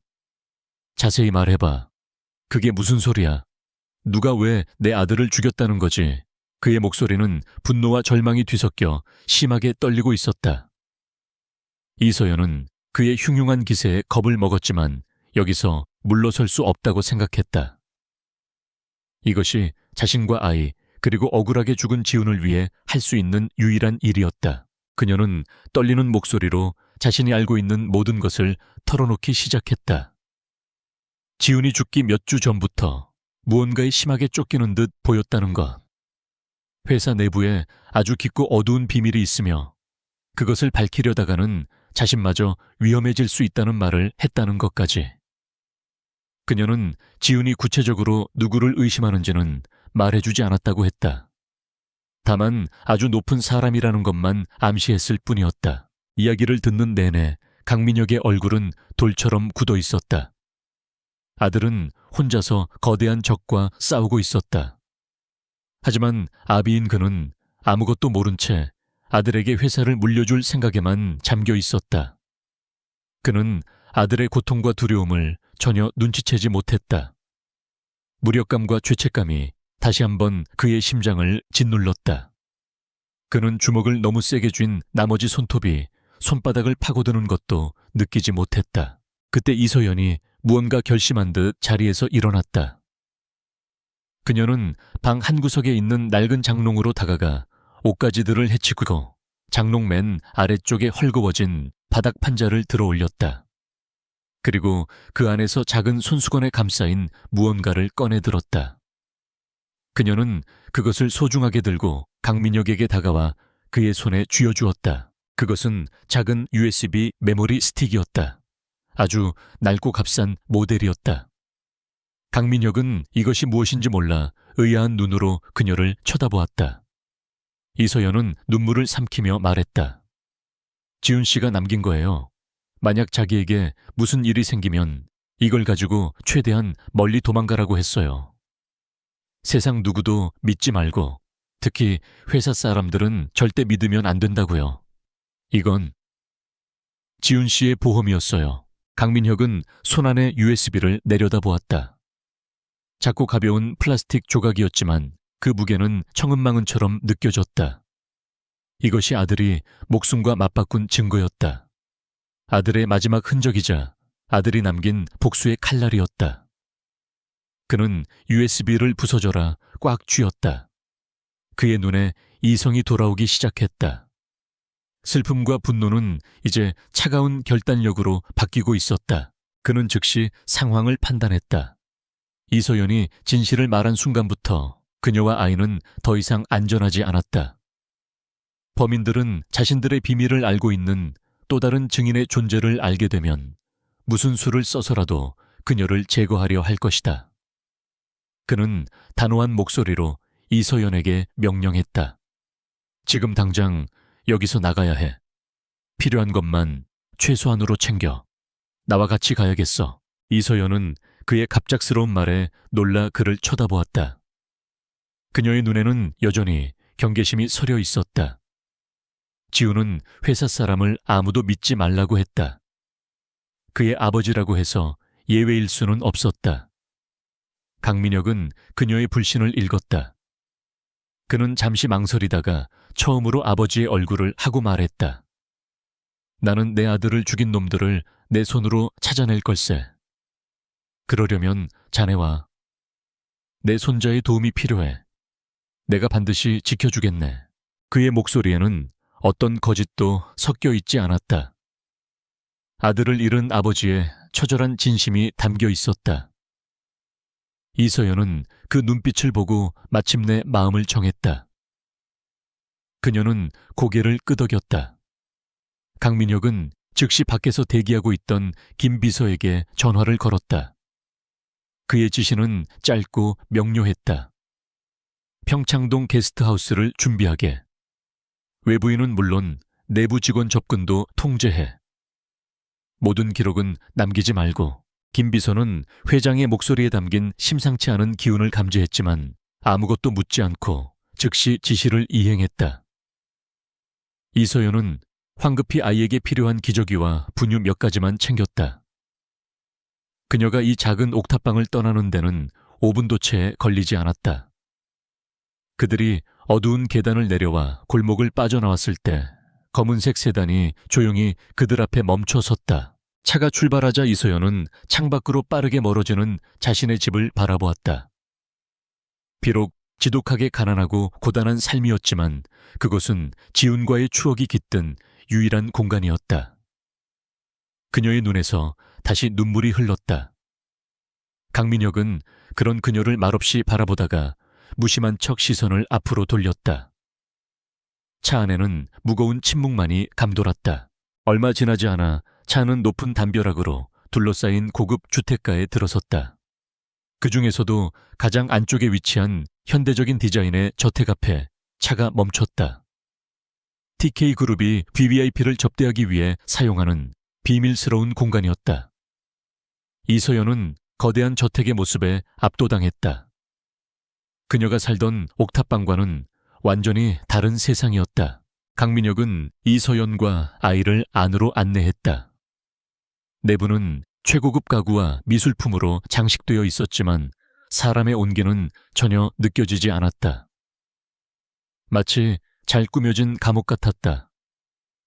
자세히 말해봐. 그게 무슨 소리야? 누가 왜 내 아들을 죽였다는 거지? 그의 목소리는 분노와 절망이 뒤섞여 심하게 떨리고 있었다. 이소연은 그의 흉흉한 기세에 겁을 먹었지만 여기서 물러설 수 없다고 생각했다. 이것이 자신과 아이 그리고 억울하게 죽은 지훈을 위해 할 수 있는 유일한 일이었다. 그녀는 떨리는 목소리로 자신이 알고 있는 모든 것을 털어놓기 시작했다. 지훈이 죽기 몇 주 전부터 무언가에 심하게 쫓기는 듯 보였다는 것. 회사 내부에 아주 깊고 어두운 비밀이 있으며 그것을 밝히려다가는 자신마저 위험해질 수 있다는 말을 했다는 것까지. 그녀는 지훈이 구체적으로 누구를 의심하는지는 말해주지 않았다고 했다. 다만 아주 높은 사람이라는 것만 암시했을 뿐이었다. 이야기를 듣는 내내 강민혁의 얼굴은 돌처럼 굳어 있었다. 아들은 혼자서 거대한 적과 싸우고 있었다. 하지만 아비인 그는 아무것도 모른 채 아들에게 회사를 물려줄 생각에만 잠겨 있었다. 그는 아들의 고통과 두려움을 전혀 눈치채지 못했다. 무력감과 죄책감이 다시 한번 그의 심장을 짓눌렀다. 그는 주먹을 너무 세게 쥔 나머지 손톱이 손바닥을 파고드는 것도 느끼지 못했다. 그때 이소연이 무언가 결심한 듯 자리에서 일어났다. 그녀는 방 한구석에 있는 낡은 장롱으로 다가가 옷가지들을 헤치고 장롱 맨 아래쪽에 헐거워진 바닥 판자를 들어 올렸다. 그리고 그 안에서 작은 손수건에 감싸인 무언가를 꺼내 들었다. 그녀는 그것을 소중하게 들고 강민혁에게 다가와 그의 손에 쥐어주었다. 그것은 작은 USB 메모리 스틱이었다. 아주 낡고 값싼 모델이었다. 강민혁은 이것이 무엇인지 몰라 의아한 눈으로 그녀를 쳐다보았다. 이서연은 눈물을 삼키며 말했다. 지훈 씨가 남긴 거예요. 만약 자기에게 무슨 일이 생기면 이걸 가지고 최대한 멀리 도망가라고 했어요. 세상 누구도 믿지 말고 특히 회사 사람들은 절대 믿으면 안 된다고요. 이건 지훈 씨의 보험이었어요. 강민혁은 손안에 USB를 내려다보았다. 작고 가벼운 플라스틱 조각이었지만 그 무게는 청은망은처럼 느껴졌다. 이것이 아들이 목숨과 맞바꾼 증거였다. 아들의 마지막 흔적이자 아들이 남긴 복수의 칼날이었다. 그는 USB를 부서져라 꽉 쥐었다. 그의 눈에 이성이 돌아오기 시작했다. 슬픔과 분노는 이제 차가운 결단력으로 바뀌고 있었다. 그는 즉시 상황을 판단했다. 이서연이 진실을 말한 순간부터 그녀와 아이는 더 이상 안전하지 않았다. 범인들은 자신들의 비밀을 알고 있는 또 다른 증인의 존재를 알게 되면 무슨 수를 써서라도 그녀를 제거하려 할 것이다. 그는 단호한 목소리로 이서연에게 명령했다. 지금 당장 여기서 나가야 해. 필요한 것만 최소한으로 챙겨. 나와 같이 가야겠어. 이서연은 그의 갑작스러운 말에 놀라 그를 쳐다보았다. 그녀의 눈에는 여전히 경계심이 서려 있었다. 지우는 회사 사람을 아무도 믿지 말라고 했다. 그의 아버지라고 해서 예외일 수는 없었다. 강민혁은 그녀의 불신을 읽었다. 그는 잠시 망설이다가 처음으로 아버지의 얼굴을 하고 말했다. 나는 내 아들을 죽인 놈들을 내 손으로 찾아낼 걸세. 그러려면 자네와 내 손자의 도움이 필요해. 내가 반드시 지켜주겠네. 그의 목소리에는 어떤 거짓도 섞여 있지 않았다. 아들을 잃은 아버지의 처절한 진심이 담겨 있었다. 이서연은 그 눈빛을 보고 마침내 마음을 정했다. 그녀는 고개를 끄덕였다. 강민혁은 즉시 밖에서 대기하고 있던 김 비서에게 전화를 걸었다. 그의 지시는 짧고 명료했다. 평창동 게스트하우스를 준비하게. 외부인은 물론 내부 직원 접근도 통제해. 모든 기록은 남기지 말고. 김 비서는 회장의 목소리에 담긴 심상치 않은 기운을 감지했지만 아무것도 묻지 않고 즉시 지시를 이행했다. 이서연은 황급히 아이에게 필요한 기저귀와 분유 몇 가지만 챙겼다. 그녀가 이 작은 옥탑방을 떠나는 데는 5분도 채 걸리지 않았다. 그들이 어두운 계단을 내려와 골목을 빠져나왔을 때 검은색 세단이 조용히 그들 앞에 멈춰 섰다. 차가 출발하자 이서연은 창밖으로 빠르게 멀어지는 자신의 집을 바라보았다. 비록 지독하게 가난하고 고단한 삶이었지만 그곳은 지훈과의 추억이 깃든 유일한 공간이었다. 그녀의 눈에서 다시 눈물이 흘렀다. 강민혁은 그런 그녀를 말없이 바라보다가 무심한 척 시선을 앞으로 돌렸다. 차 안에는 무거운 침묵만이 감돌았다. 얼마 지나지 않아 차는 높은 담벼락으로 둘러싸인 고급 주택가에 들어섰다. 그 중에서도 가장 안쪽에 위치한 현대적인 디자인의 저택 앞에 차가 멈췄다. TK그룹이 VVIP를 접대하기 위해 사용하는 비밀스러운 공간이었다. 이서연은 거대한 저택의 모습에 압도당했다. 그녀가 살던 옥탑방과는 완전히 다른 세상이었다. 강민혁은 이서연과 아이를 안으로 안내했다. 내부는 최고급 가구와 미술품으로 장식되어 있었지만 사람의 온기는 전혀 느껴지지 않았다. 마치 잘 꾸며진 감옥 같았다.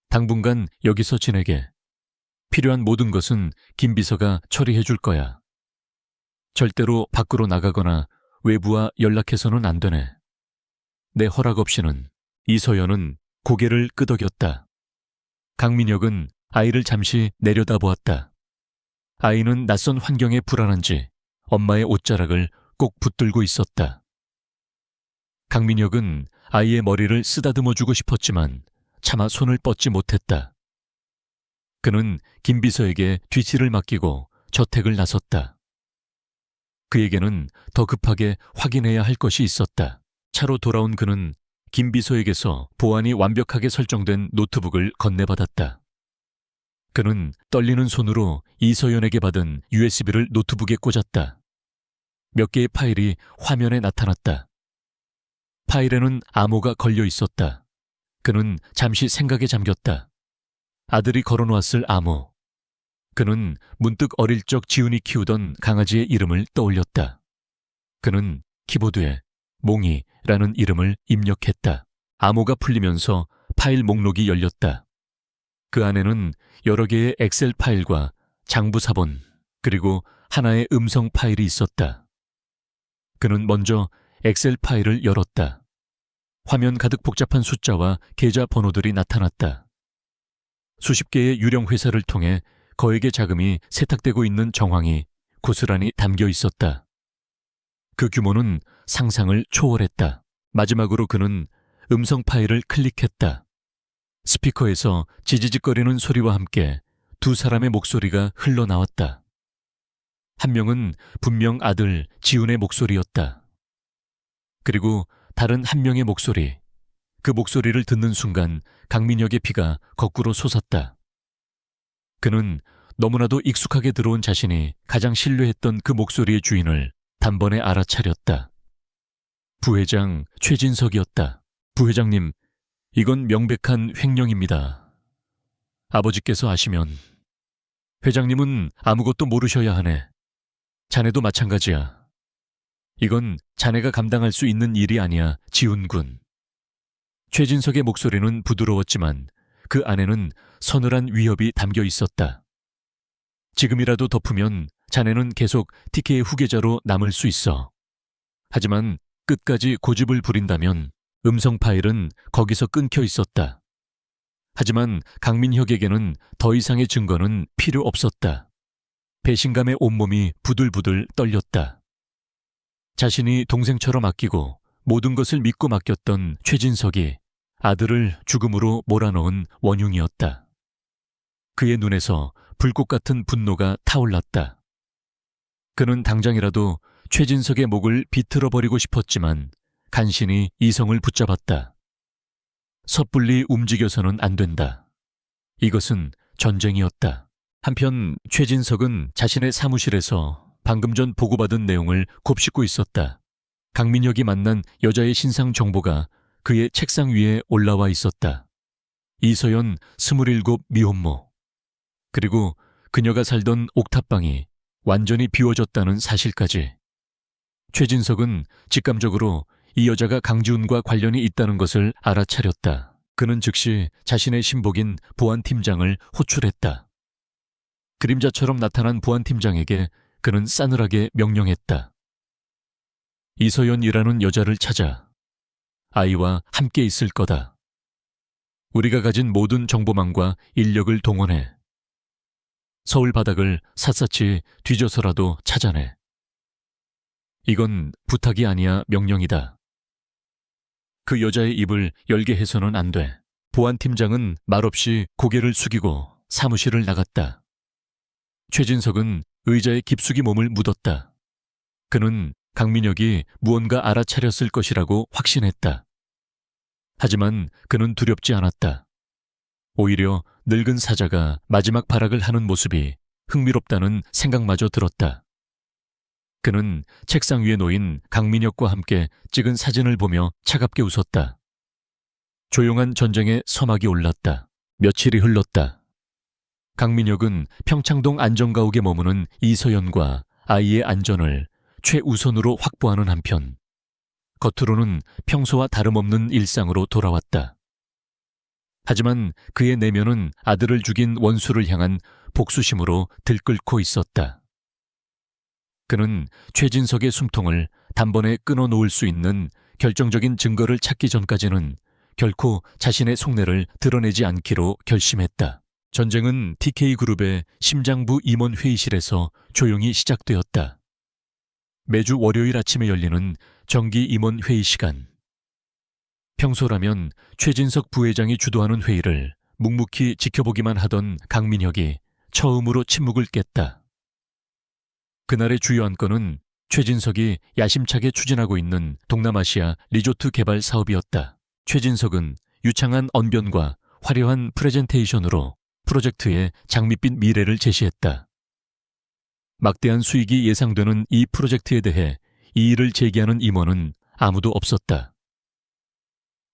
당분간 여기서 지내게. 필요한 모든 것은 김 비서가 처리해 줄 거야. 절대로 밖으로 나가거나 외부와 연락해서는 안 되네. 내 허락 없이는. 이서연은 고개를 끄덕였다. 강민혁은 아이를 잠시 내려다보았다. 아이는 낯선 환경에 불안한지 엄마의 옷자락을 꼭 붙들고 있었다. 강민혁은 아이의 머리를 쓰다듬어주고 싶었지만 차마 손을 뻗지 못했다. 그는 김 비서에게 뒤치를 맡기고 저택을 나섰다. 그에게는 더 급하게 확인해야 할 것이 있었다. 차로 돌아온 그는 김 비서에게서 보안이 완벽하게 설정된 노트북을 건네받았다. 그는 떨리는 손으로 이서연에게 받은 USB를 노트북에 꽂았다. 몇 개의 파일이 화면에 나타났다. 파일에는 암호가 걸려 있었다. 그는 잠시 생각에 잠겼다. 아들이 걸어놓았을 암호. 그는 문득 어릴 적 지훈이 키우던 강아지의 이름을 떠올렸다. 그는 키보드에 몽이라는 이름을 입력했다. 암호가 풀리면서 파일 목록이 열렸다. 그 안에는 여러 개의 엑셀 파일과 장부 사본 그리고 하나의 음성 파일이 있었다. 그는 먼저 엑셀 파일을 열었다. 화면 가득 복잡한 숫자와 계좌 번호들이 나타났다. 수십 개의 유령 회사를 통해 거액의 자금이 세탁되고 있는 정황이 고스란히 담겨 있었다. 그 규모는 상상을 초월했다. 마지막으로 그는 음성 파일을 클릭했다. 스피커에서 지지직거리는 소리와 함께 두 사람의 목소리가 흘러나왔다. 한 명은 분명 아들 지훈의 목소리였다. 그리고 다른 한 명의 목소리. 그 목소리를 듣는 순간 강민혁의 피가 거꾸로 솟았다. 그는 너무나도 익숙하게 들어온 자신이 가장 신뢰했던 그 목소리의 주인을 단번에 알아차렸다. 부회장 최진석이었다. 부회장님, 이건 명백한 횡령입니다. 아버지께서 아시면. 회장님은 아무것도 모르셔야 하네. 자네도 마찬가지야. 이건 자네가 감당할 수 있는 일이 아니야, 지훈군. 최진석의 목소리는 부드러웠지만 그 안에는 서늘한 위협이 담겨 있었다. 지금이라도 덮으면 자네는 계속 TK의 후계자로 남을 수 있어. 하지만 끝까지 고집을 부린다면 음성 파일은 거기서 끊겨 있었다. 하지만 강민혁에게는 더 이상의 증거는 필요 없었다. 배신감에 온몸이 부들부들 떨렸다. 자신이 동생처럼 아끼고 모든 것을 믿고 맡겼던 최진석이 아들을 죽음으로 몰아넣은 원흉이었다. 그의 눈에서 불꽃 같은 분노가 타올랐다. 그는 당장이라도 최진석의 목을 비틀어버리고 싶었지만 간신히 이성을 붙잡았다. 섣불리 움직여서는 안 된다. 이것은 전쟁이었다. 한편 최진석은 자신의 사무실에서 방금 전 보고받은 내용을 곱씹고 있었다. 강민혁이 만난 여자의 신상 정보가 그의 책상 위에 올라와 있었다. 이서연 27 미혼모. 그리고 그녀가 살던 옥탑방이 완전히 비워졌다는 사실까지. 최진석은 직감적으로 이 여자가 강지훈과 관련이 있다는 것을 알아차렸다. 그는 즉시 자신의 신복인 보안팀장을 호출했다. 그림자처럼 나타난 보안팀장에게 그는 싸늘하게 명령했다. 이서연이라는 여자를 찾아 아이와 함께 있을 거다. 우리가 가진 모든 정보망과 인력을 동원해 서울 바닥을 샅샅이 뒤져서라도 찾아내. 이건 부탁이 아니야 명령이다. 그 여자의 입을 열게 해서는 안 돼. 보안팀장은 말없이 고개를 숙이고 사무실을 나갔다. 최진석은 의자에 깊숙이 몸을 묻었다. 그는 강민혁이 무언가 알아차렸을 것이라고 확신했다. 하지만 그는 두렵지 않았다. 오히려 늙은 사자가 마지막 발악을 하는 모습이 흥미롭다는 생각마저 들었다. 그는 책상 위에 놓인 강민혁과 함께 찍은 사진을 보며 차갑게 웃었다. 조용한 전쟁의 서막이 올랐다. 며칠이 흘렀다. 강민혁은 평창동 안전가옥에 머무는 이서연과 아이의 안전을 최우선으로 확보하는 한편 겉으로는 평소와 다름없는 일상으로 돌아왔다. 하지만 그의 내면은 아들을 죽인 원수를 향한 복수심으로 들끓고 있었다. 그는 최진석의 숨통을 단번에 끊어놓을 수 있는 결정적인 증거를 찾기 전까지는 결코 자신의 속내를 드러내지 않기로 결심했다. 전쟁은 TK그룹의 심장부 임원 회의실에서 조용히 시작되었다. 매주 월요일 아침에 열리는 정기 임원 회의 시간. 평소라면 최진석 부회장이 주도하는 회의를 묵묵히 지켜보기만 하던 강민혁이 처음으로 침묵을 깼다. 그날의 주요 안건은 최진석이 야심차게 추진하고 있는 동남아시아 리조트 개발 사업이었다. 최진석은 유창한 언변과 화려한 프레젠테이션으로 프로젝트의 장밋빛 미래를 제시했다. 막대한 수익이 예상되는 이 프로젝트에 대해 이의를 제기하는 임원은 아무도 없었다.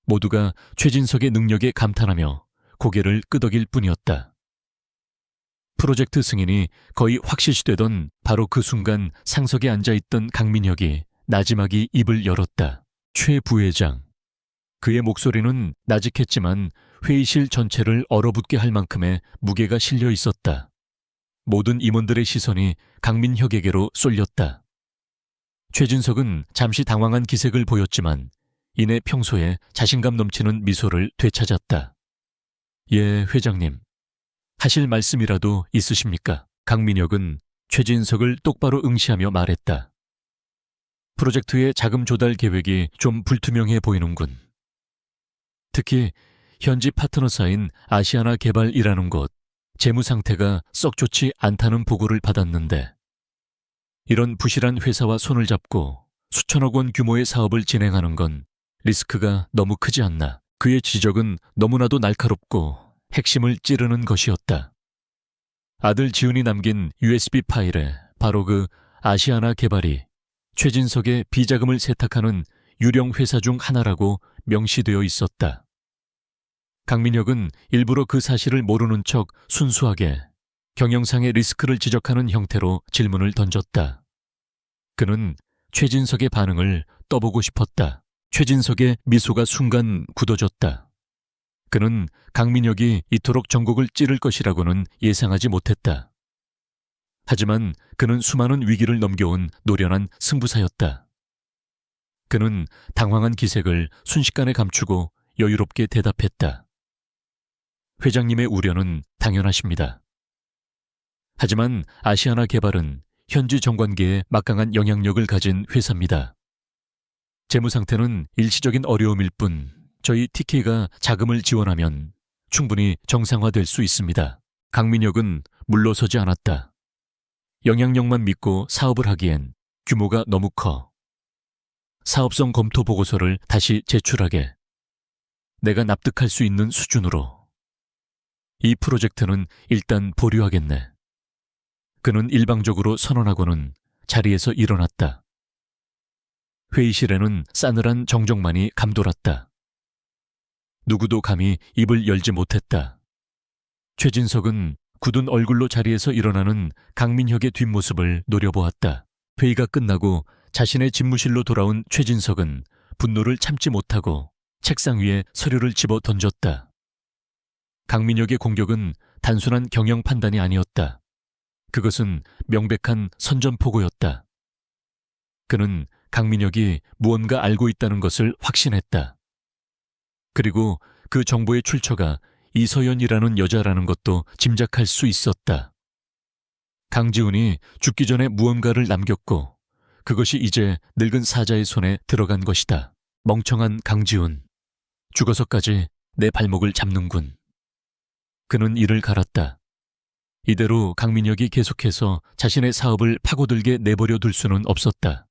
모두가 최진석의 능력에 감탄하며 고개를 끄덕일 뿐이었다. 프로젝트 승인이 거의 확실시되던 바로 그 순간 상석에 앉아있던 강민혁이 나지막이 입을 열었다. 최 부회장. 그의 목소리는 나직했지만 회의실 전체를 얼어붙게 할 만큼의 무게가 실려 있었다. 모든 임원들의 시선이 강민혁에게로 쏠렸다. 최진석은 잠시 당황한 기색을 보였지만 이내 평소에 자신감 넘치는 미소를 되찾았다. 예, 회장님. 하실 말씀이라도 있으십니까? 강민혁은 최진석을 똑바로 응시하며 말했다. 프로젝트의 자금 조달 계획이 좀 불투명해 보이는군. 특히 현지 파트너사인 아시아나 개발이라는 곳, 재무 상태가 썩 좋지 않다는 보고를 받았는데 이런 부실한 회사와 손을 잡고 수천억 원 규모의 사업을 진행하는 건 리스크가 너무 크지 않나. 그의 지적은 너무나도 날카롭고 핵심을 찌르는 것이었다. 아들 지훈이 남긴 USB 파일에 바로 그 아시아나 개발이 최진석의 비자금을 세탁하는 유령 회사 중 하나라고 명시되어 있었다. 강민혁은 일부러 그 사실을 모르는 척 순수하게 경영상의 리스크를 지적하는 형태로 질문을 던졌다. 그는 최진석의 반응을 떠보고 싶었다. 최진석의 미소가 순간 굳어졌다. 그는 강민혁이 이토록 전곡을 찌를 것이라고는 예상하지 못했다. 하지만 그는 수많은 위기를 넘겨온 노련한 승부사였다. 그는 당황한 기색을 순식간에 감추고 여유롭게 대답했다. 회장님의 우려는 당연하십니다. 하지만 아시아나 개발은 현지 정관계에 막강한 영향력을 가진 회사입니다. 재무 상태는 일시적인 어려움일 뿐 저희 TK가 자금을 지원하면 충분히 정상화될 수 있습니다. 강민혁은 물러서지 않았다. 영향력만 믿고 사업을 하기엔 규모가 너무 커. 사업성 검토 보고서를 다시 제출하게. 내가 납득할 수 있는 수준으로. 이 프로젝트는 일단 보류하겠네. 그는 일방적으로 선언하고는 자리에서 일어났다. 회의실에는 싸늘한 정적만이 감돌았다. 누구도 감히 입을 열지 못했다. 최진석은 굳은 얼굴로 자리에서 일어나는 강민혁의 뒷모습을 노려보았다. 회의가 끝나고 자신의 집무실로 돌아온 최진석은 분노를 참지 못하고 책상 위에 서류를 집어 던졌다. 강민혁의 공격은 단순한 경영 판단이 아니었다. 그것은 명백한 선전포고였다. 그는 강민혁이 무언가 알고 있다는 것을 확신했다. 그리고 그 정보의 출처가 이서연이라는 여자라는 것도 짐작할 수 있었다. 강지훈이 죽기 전에 무언가를 남겼고 그것이 이제 늙은 사자의 손에 들어간 것이다. 멍청한 강지훈. 죽어서까지 내 발목을 잡는군. 그는 이를 갈았다. 이대로 강민혁이 계속해서 자신의 사업을 파고들게 내버려 둘 수는 없었다.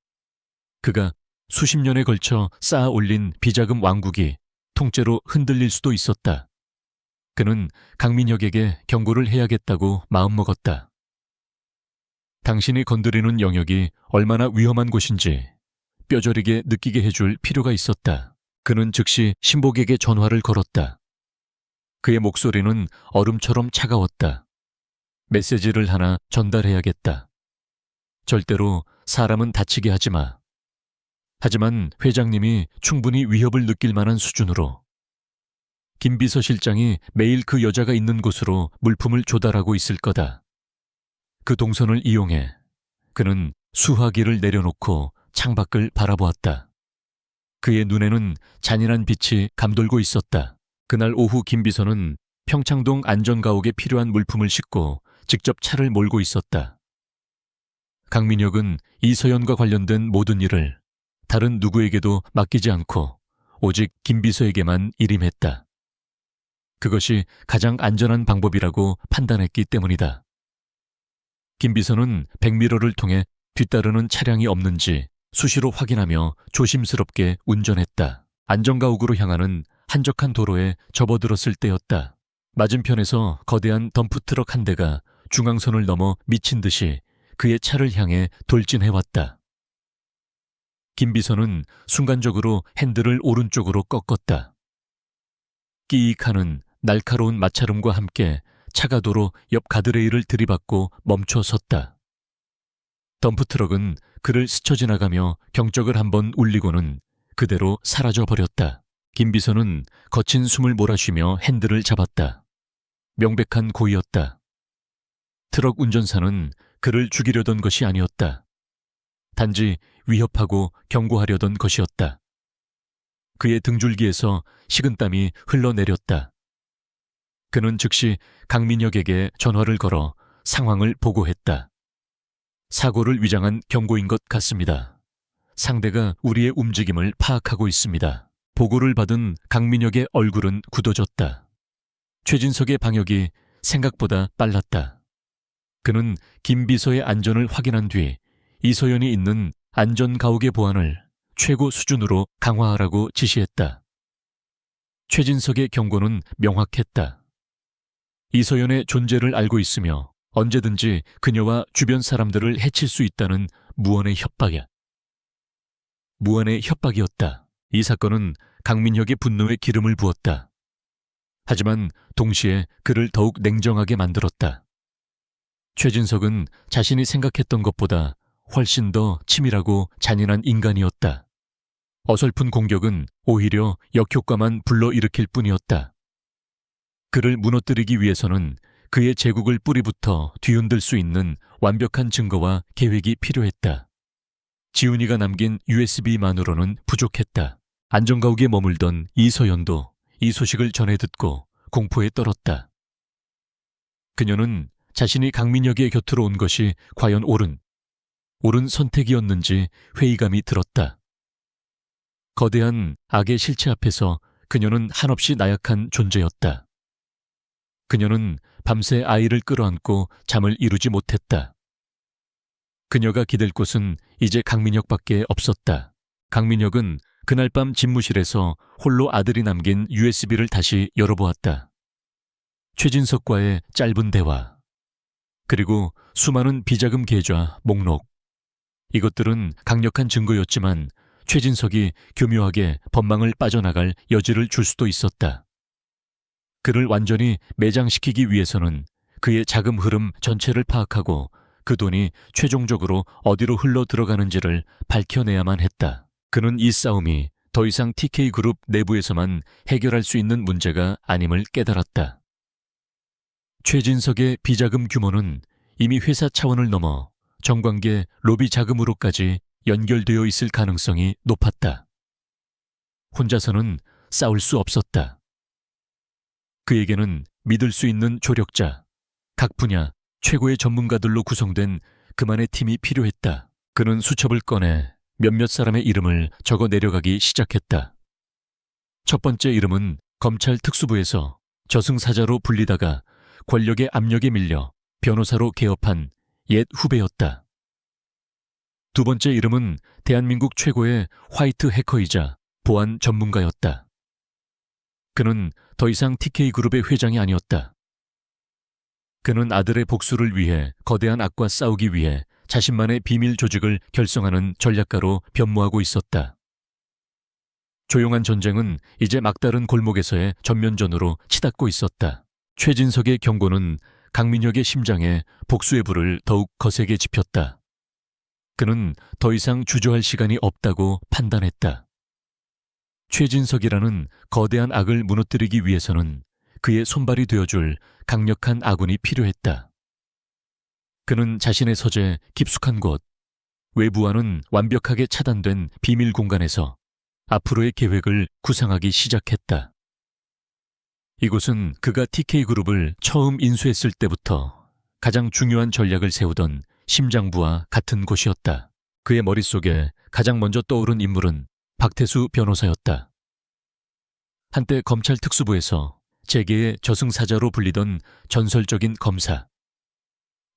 그가 수십 년에 걸쳐 쌓아 올린 비자금 왕국이 통째로 흔들릴 수도 있었다. 그는 강민혁에게 경고를 해야겠다고 마음먹었다. 당신이 건드리는 영역이 얼마나 위험한 곳인지 뼈저리게 느끼게 해줄 필요가 있었다. 그는 즉시 신복에게 전화를 걸었다. 그의 목소리는 얼음처럼 차가웠다. 메시지를 하나 전달해야겠다. 절대로 사람은 다치게 하지 마. 하지만 회장님이 충분히 위협을 느낄 만한 수준으로. 김 비서실장이 매일 그 여자가 있는 곳으로 물품을 조달하고 있을 거다. 그 동선을 이용해 그는 수화기를 내려놓고 창밖을 바라보았다. 그의 눈에는 잔인한 빛이 감돌고 있었다. 그날 오후 김 비서는 평창동 안전가옥에 필요한 물품을 싣고 직접 차를 몰고 있었다. 강민혁은 이서연과 관련된 모든 일을 다른 누구에게도 맡기지 않고 오직 김 비서에게만 일임했다. 그것이 가장 안전한 방법이라고 판단했기 때문이다. 김 비서는 백미러를 통해 뒤따르는 차량이 없는지 수시로 확인하며 조심스럽게 운전했다. 안전가옥으로 향하는 한적한 도로에 접어들었을 때였다. 맞은편에서 거대한 덤프트럭 한 대가 중앙선을 넘어 미친 듯이 그의 차를 향해 돌진해왔다. 김 비서는 순간적으로 핸들을 오른쪽으로 꺾었다. 끼익하는 날카로운 마찰음과 함께 차가 도로 옆 가드레일을 들이받고 멈춰 섰다. 덤프트럭은 그를 스쳐 지나가며 경적을 한번 울리고는 그대로 사라져버렸다. 김 비서는 거친 숨을 몰아쉬며 핸들을 잡았다. 명백한 고의였다. 트럭 운전사는 그를 죽이려던 것이 아니었다. 단지 위협하고 경고하려던 것이었다. 그의 등줄기에서 식은땀이 흘러내렸다. 그는 즉시 강민혁에게 전화를 걸어 상황을 보고했다. 사고를 위장한 경고인 것 같습니다. 상대가 우리의 움직임을 파악하고 있습니다. 보고를 받은 강민혁의 얼굴은 굳어졌다. 최진석의 방역이 생각보다 빨랐다. 그는 김 비서의 안전을 확인한 뒤 이서연이 있는 안전가옥의 보안을 최고 수준으로 강화하라고 지시했다. 최진석의 경고는 명확했다. 이서연의 존재를 알고 있으며 언제든지 그녀와 주변 사람들을 해칠 수 있다는 무언의 협박이야. 무언의 협박이었다. 이 사건은 강민혁의 분노에 기름을 부었다. 하지만 동시에 그를 더욱 냉정하게 만들었다. 최진석은 자신이 생각했던 것보다 훨씬 더 치밀하고 잔인한 인간이었다. 어설픈 공격은 오히려 역효과만 불러일으킬 뿐이었다. 그를 무너뜨리기 위해서는 그의 제국을 뿌리부터 뒤흔들 수 있는 완벽한 증거와 계획이 필요했다. 지훈이가 남긴 USB만으로는 부족했다. 안전가옥에 머물던 이서연도 이 소식을 전해 듣고 공포에 떨었다. 그녀는 자신이 강민혁의 곁으로 온 것이 과연 옳은 선택이었는지 회의감이 들었다. 거대한 악의 실체 앞에서 그녀는 한없이 나약한 존재였다. 그녀는 밤새 아이를 끌어안고 잠을 이루지 못했다. 그녀가 기댈 곳은 이제 강민혁밖에 없었다. 강민혁은 그날 밤 집무실에서 홀로 아들이 남긴 USB를 다시 열어보았다. 최진석과의 짧은 대화, 그리고 수많은 비자금 계좌 목록. 이것들은 강력한 증거였지만 최진석이 교묘하게 법망을 빠져나갈 여지를 줄 수도 있었다. 그를 완전히 매장시키기 위해서는 그의 자금 흐름 전체를 파악하고 그 돈이 최종적으로 어디로 흘러 들어가는지를 밝혀내야만 했다. 그는 이 싸움이 더 이상 TK그룹 내부에서만 해결할 수 있는 문제가 아님을 깨달았다. 최진석의 비자금 규모는 이미 회사 차원을 넘어 정관계 로비 자금으로까지 연결되어 있을 가능성이 높았다. 혼자서는 싸울 수 없었다. 그에게는 믿을 수 있는 조력자, 각 분야 최고의 전문가들로 구성된 그만의 팀이 필요했다. 그는 수첩을 꺼내 몇몇 사람의 이름을 적어 내려가기 시작했다. 첫 번째 이름은 검찰 특수부에서 저승사자로 불리다가 권력의 압력에 밀려 변호사로 개업한 옛 후배였다. 두 번째 이름은 대한민국 최고의 화이트 해커이자 보안 전문가였다. 그는 더 이상 TK그룹의 회장이 아니었다. 그는 아들의 복수를 위해 거대한 악과 싸우기 위해 자신만의 비밀 조직을 결성하는 전략가로 변모하고 있었다. 조용한 전쟁은 이제 막다른 골목에서의 전면전으로 치닫고 있었다. 최진석의 경고는 강민혁의 심장에 복수의 불을 더욱 거세게 지폈다. 그는 더 이상 주저할 시간이 없다고 판단했다. 최진석이라는 거대한 악을 무너뜨리기 위해서는 그의 손발이 되어줄 강력한 아군이 필요했다. 그는 자신의 서재 깊숙한 곳, 외부와는 완벽하게 차단된 비밀 공간에서 앞으로의 계획을 구상하기 시작했다. 이곳은 그가 TK그룹을 처음 인수했을 때부터 가장 중요한 전략을 세우던 심장부와 같은 곳이었다. 그의 머릿속에 가장 먼저 떠오른 인물은 박태수 변호사였다. 한때 검찰 특수부에서 재계의 저승사자로 불리던 전설적인 검사.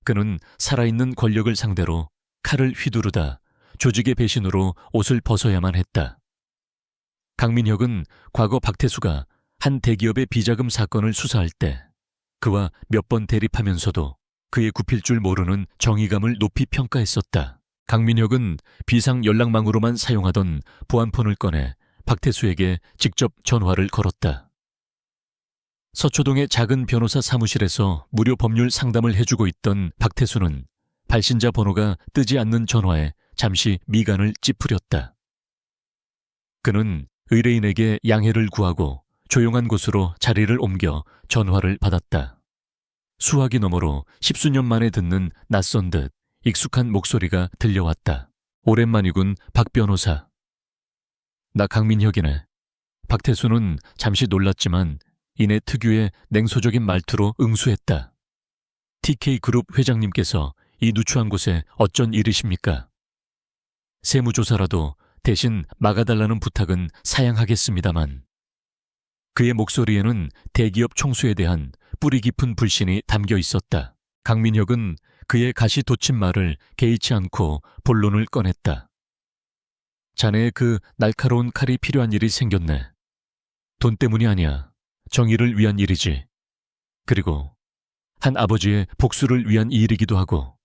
그는 살아있는 권력을 상대로 칼을 휘두르다 조직의 배신으로 옷을 벗어야만 했다. 강민혁은 과거 박태수가 한 대기업의 비자금 사건을 수사할 때 그와 몇 번 대립하면서도 그의 굽힐 줄 모르는 정의감을 높이 평가했었다. 강민혁은 비상 연락망으로만 사용하던 보안폰을 꺼내 박태수에게 직접 전화를 걸었다. 서초동의 작은 변호사 사무실에서 무료 법률 상담을 해주고 있던 박태수는 발신자 번호가 뜨지 않는 전화에 잠시 미간을 찌푸렸다. 그는 의뢰인에게 양해를 구하고 조용한 곳으로 자리를 옮겨 전화를 받았다. 수화기 너머로 십수년 만에 듣는 낯선 듯 익숙한 목소리가 들려왔다. 오랜만이군, 박 변호사. 나 강민혁이네. 박태수는 잠시 놀랐지만 이내 특유의 냉소적인 말투로 응수했다. TK그룹 회장님께서 이 누추한 곳에 어쩐 일이십니까? 세무조사라도 대신 막아달라는 부탁은 사양하겠습니다만. 그의 목소리에는 대기업 총수에 대한 뿌리 깊은 불신이 담겨 있었다. 강민혁은 그의 가시 돋친 말을 개의치 않고 본론을 꺼냈다. 자네의 그 날카로운 칼이 필요한 일이 생겼네. 돈 때문이 아니야. 정의를 위한 일이지. 그리고 한 아버지의 복수를 위한 일이기도 하고.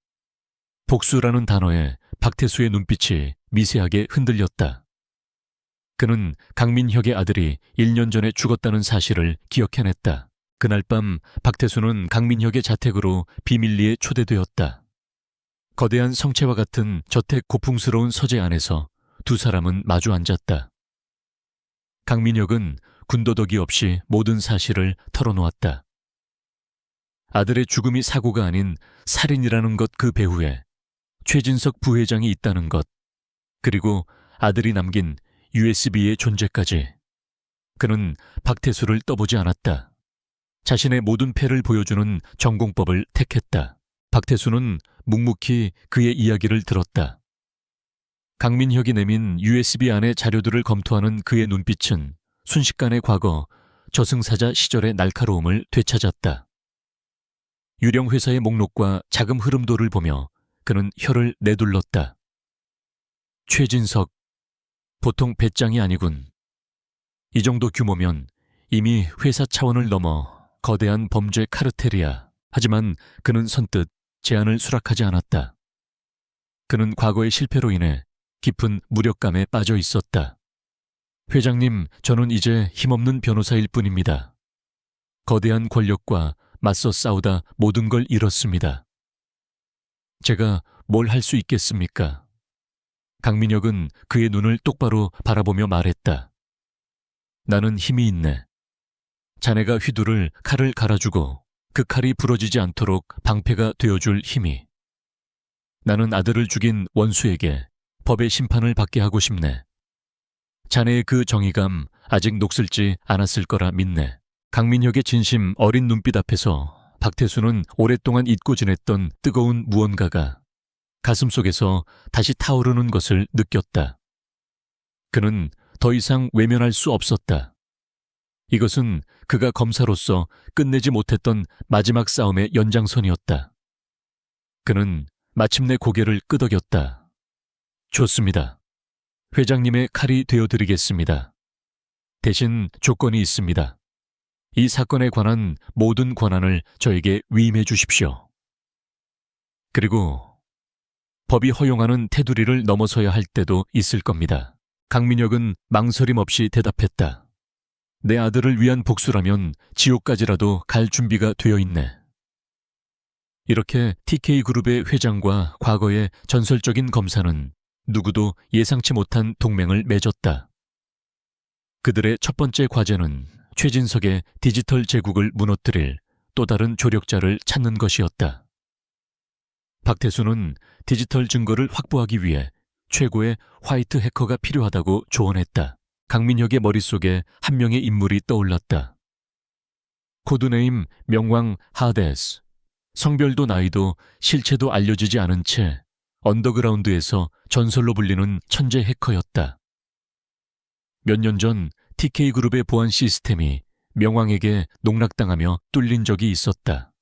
복수라는 단어에 박태수의 눈빛이 미세하게 흔들렸다. 그는 강민혁의 아들이 1년 전에 죽었다는 사실을 기억해냈다. 그날 밤 박태수는 강민혁의 자택으로 비밀리에 초대되었다. 거대한 성체와 같은 저택 고풍스러운 서재 안에서 두 사람은 마주 앉았다. 강민혁은 군더더기 없이 모든 사실을 털어놓았다. 아들의 죽음이 사고가 아닌 살인이라는 것 그 배후에 최진석 부회장이 있다는 것, 그리고 아들이 남긴 USB의 존재까지. 그는 박태수를 떠보지 않았다. 자신의 모든 패를 보여주는 전공법을 택했다. 박태수는 묵묵히 그의 이야기를 들었다. 강민혁이 내민 USB 안의 자료들을 검토하는 그의 눈빛은 순식간에 과거 저승사자 시절의 날카로움을 되찾았다. 유령 회사의 목록과 자금 흐름도를 보며 그는 혀를 내둘렀다. 최진석, 보통 배짱이 아니군. 이 정도 규모면 이미 회사 차원을 넘어 거대한 범죄 카르텔이야. 하지만 그는 선뜻 제안을 수락하지 않았다. 그는 과거의 실패로 인해 깊은 무력감에 빠져 있었다. 회장님, 저는 이제 힘없는 변호사일 뿐입니다. 거대한 권력과 맞서 싸우다 모든 걸 잃었습니다. 제가 뭘 할 수 있겠습니까? 강민혁은 그의 눈을 똑바로 바라보며 말했다. 나는 힘이 있네. 자네가 휘두를 칼을 갈아주고 그 칼이 부러지지 않도록 방패가 되어줄 힘이. 나는 아들을 죽인 원수에게 법의 심판을 받게 하고 싶네. 자네의 그 정의감 아직 녹슬지 않았을 거라 믿네. 강민혁의 진심 어린 눈빛 앞에서 박태수는 오랫동안 잊고 지냈던 뜨거운 무언가가 가슴속에서 다시 타오르는 것을 느꼈다. 그는 더 이상 외면할 수 없었다. 이것은 그가 검사로서 끝내지 못했던 마지막 싸움의 연장선이었다. 그는 마침내 고개를 끄덕였다. 좋습니다. 회장님의 칼이 되어드리겠습니다. 대신 조건이 있습니다. 이 사건에 관한 모든 권한을 저에게 위임해 주십시오. 그리고 법이 허용하는 테두리를 넘어서야 할 때도 있을 겁니다. 강민혁은 망설임 없이 대답했다. 내 아들을 위한 복수라면 지옥까지라도 갈 준비가 되어 있네. 이렇게 TK그룹의 회장과 과거의 전설적인 검사는 누구도 예상치 못한 동맹을 맺었다. 그들의 첫 번째 과제는 최진석의 디지털 제국을 무너뜨릴 또 다른 조력자를 찾는 것이었다. 박태수는 디지털 증거를 확보하기 위해 최고의 화이트 해커가 필요하다고 조언했다. 강민혁의 머릿속에 한 명의 인물이 떠올랐다. 코드네임 명왕 하데스. 성별도 나이도 실체도 알려지지 않은 채 언더그라운드에서 전설로 불리는 천재 해커였다. 몇 년 전 TK그룹의 보안 시스템이 명왕에게 농락당하며 뚫린 적이 있었다.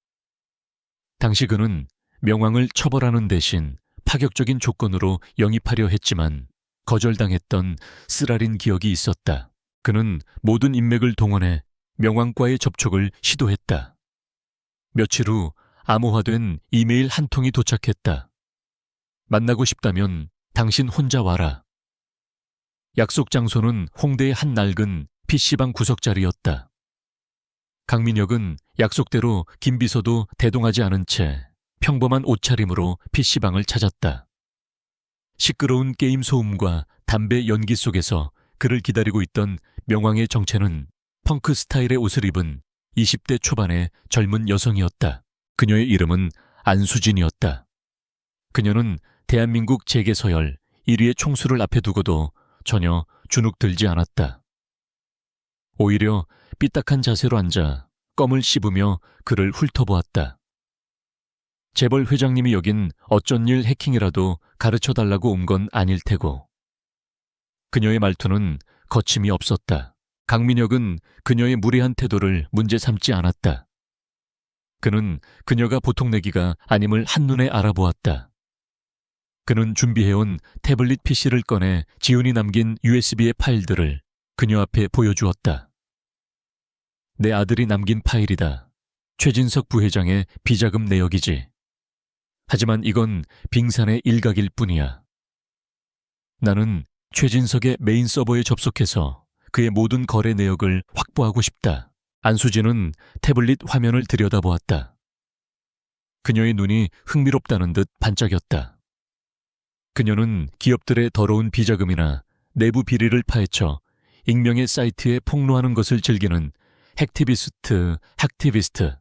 당시 그는 명왕을 처벌하는 대신 파격적인 조건으로 영입하려 했지만 거절당했던 쓰라린 기억이 있었다. 그는 모든 인맥을 동원해 명왕과의 접촉을 시도했다. 며칠 후 암호화된 이메일 한 통이 도착했다. 만나고 싶다면 당신 혼자 와라. 약속 장소는 홍대의 한 낡은 PC방 구석자리였다. 강민혁은 약속대로 김 비서도 대동하지 않은 채 평범한 옷차림으로 PC방을 찾았다. 시끄러운 게임 소음과 담배 연기 속에서 그를 기다리고 있던 명왕의 정체는 펑크 스타일의 옷을 입은 20대 초반의 젊은 여성이었다. 그녀의 이름은 안수진이었다. 그녀는 대한민국 재계서열 1위의 총수를 앞에 두고도 전혀 주눅들지 않았다. 오히려 삐딱한 자세로 앉아 껌을 씹으며 그를 훑어보았다. 재벌 회장님이 여긴 어쩐 일 해킹이라도 가르쳐달라고 온 건 아닐 테고. 그녀의 말투는 거침이 없었다. 강민혁은 그녀의 무례한 태도를 문제 삼지 않았다. 그는 그녀가 보통 내기가 아님을 한눈에 알아보았다. 그는 준비해온 태블릿 PC를 꺼내 지훈이 남긴 USB의 파일들을 그녀 앞에 보여주었다. 내 아들이 남긴 파일이다. 최진석 부회장의 비자금 내역이지. 하지만 이건 빙산의 일각일 뿐이야. 나는 최진석의 메인 서버에 접속해서 그의 모든 거래 내역을 확보하고 싶다. 안수진은 태블릿 화면을 들여다보았다. 그녀의 눈이 흥미롭다는 듯 반짝였다. 그녀는 기업들의 더러운 비자금이나 내부 비리를 파헤쳐 익명의 사이트에 폭로하는 것을 즐기는 학티비스트였다.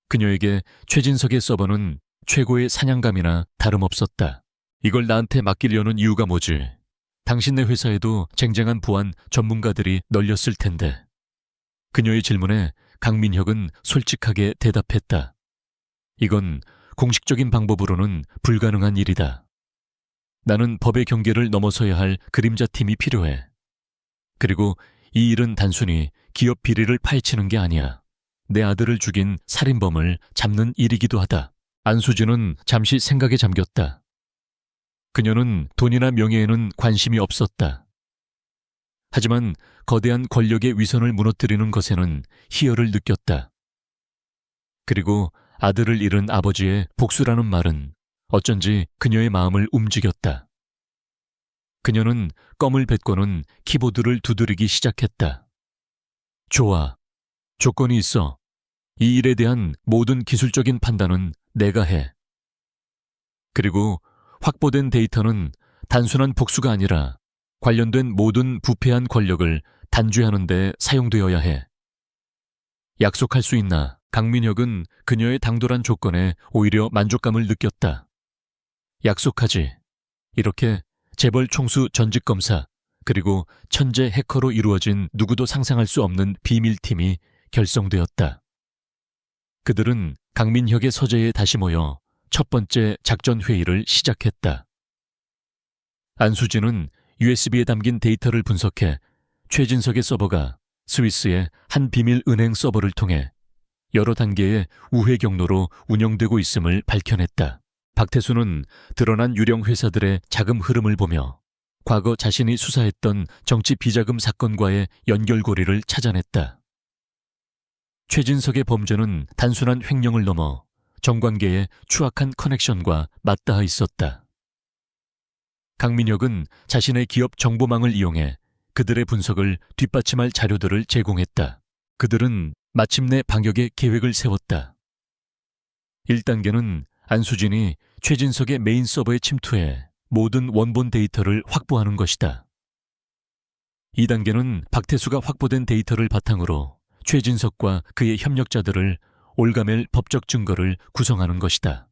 그녀에게 최진석의 서버는 최고의 사냥감이나 다름없었다. 이걸 나한테 맡기려는 이유가 뭐지? 당신네 회사에도 쟁쟁한 보안 전문가들이 널렸을 텐데. 그녀의 질문에 강민혁은 솔직하게 대답했다. 이건 공식적인 방법으로는 불가능한 일이다. 나는 법의 경계를 넘어서야 할 그림자 팀이 필요해. 그리고 이 일은 단순히 기업 비리를 파헤치는 게 아니야. 내 아들을 죽인 살인범을 잡는 일이기도 하다. 안수진은 잠시 생각에 잠겼다. 그녀는 돈이나 명예에는 관심이 없었다. 하지만 거대한 권력의 위선을 무너뜨리는 것에는 희열을 느꼈다. 그리고 아들을 잃은 아버지의 복수라는 말은 어쩐지 그녀의 마음을 움직였다. 그녀는 껌을 뱉고는 키보드를 두드리기 시작했다. 좋아. 조건이 있어. 이 일에 대한 모든 기술적인 판단은 내가 해. 그리고 확보된 데이터는 단순한 복수가 아니라 관련된 모든 부패한 권력을 단죄하는 데 사용되어야 해. 약속할 수 있나? 강민혁은 그녀의 당돌한 조건에 오히려 만족감을 느꼈다. 약속하지. 이렇게 재벌 총수 전직 검사 그리고 천재 해커로 이루어진 누구도 상상할 수 없는 비밀팀이 결성되었다. 그들은 강민혁의 서재에 다시 모여 첫 번째 작전 회의를 시작했다. 안수진은 USB에 담긴 데이터를 분석해 최진석의 서버가 스위스의 한 비밀 은행 서버를 통해 여러 단계의 우회 경로로 운영되고 있음을 밝혀냈다. 박태수는 드러난 유령 회사들의 자금 흐름을 보며 과거 자신이 수사했던 정치 비자금 사건과의 연결고리를 찾아냈다. 최진석의 범죄는 단순한 횡령을 넘어 정관계의 추악한 커넥션과 맞닿아 있었다. 강민혁은 자신의 기업 정보망을 이용해 그들의 분석을 뒷받침할 자료들을 제공했다. 그들은 마침내 반격의 계획을 세웠다. 1단계는 안수진이 최진석의 메인 서버에 침투해 모든 원본 데이터를 확보하는 것이다. 2단계는 박태수가 확보된 데이터를 바탕으로 최진석과 그의 협력자들을 올가맬 법적 증거를 구성하는 것이다.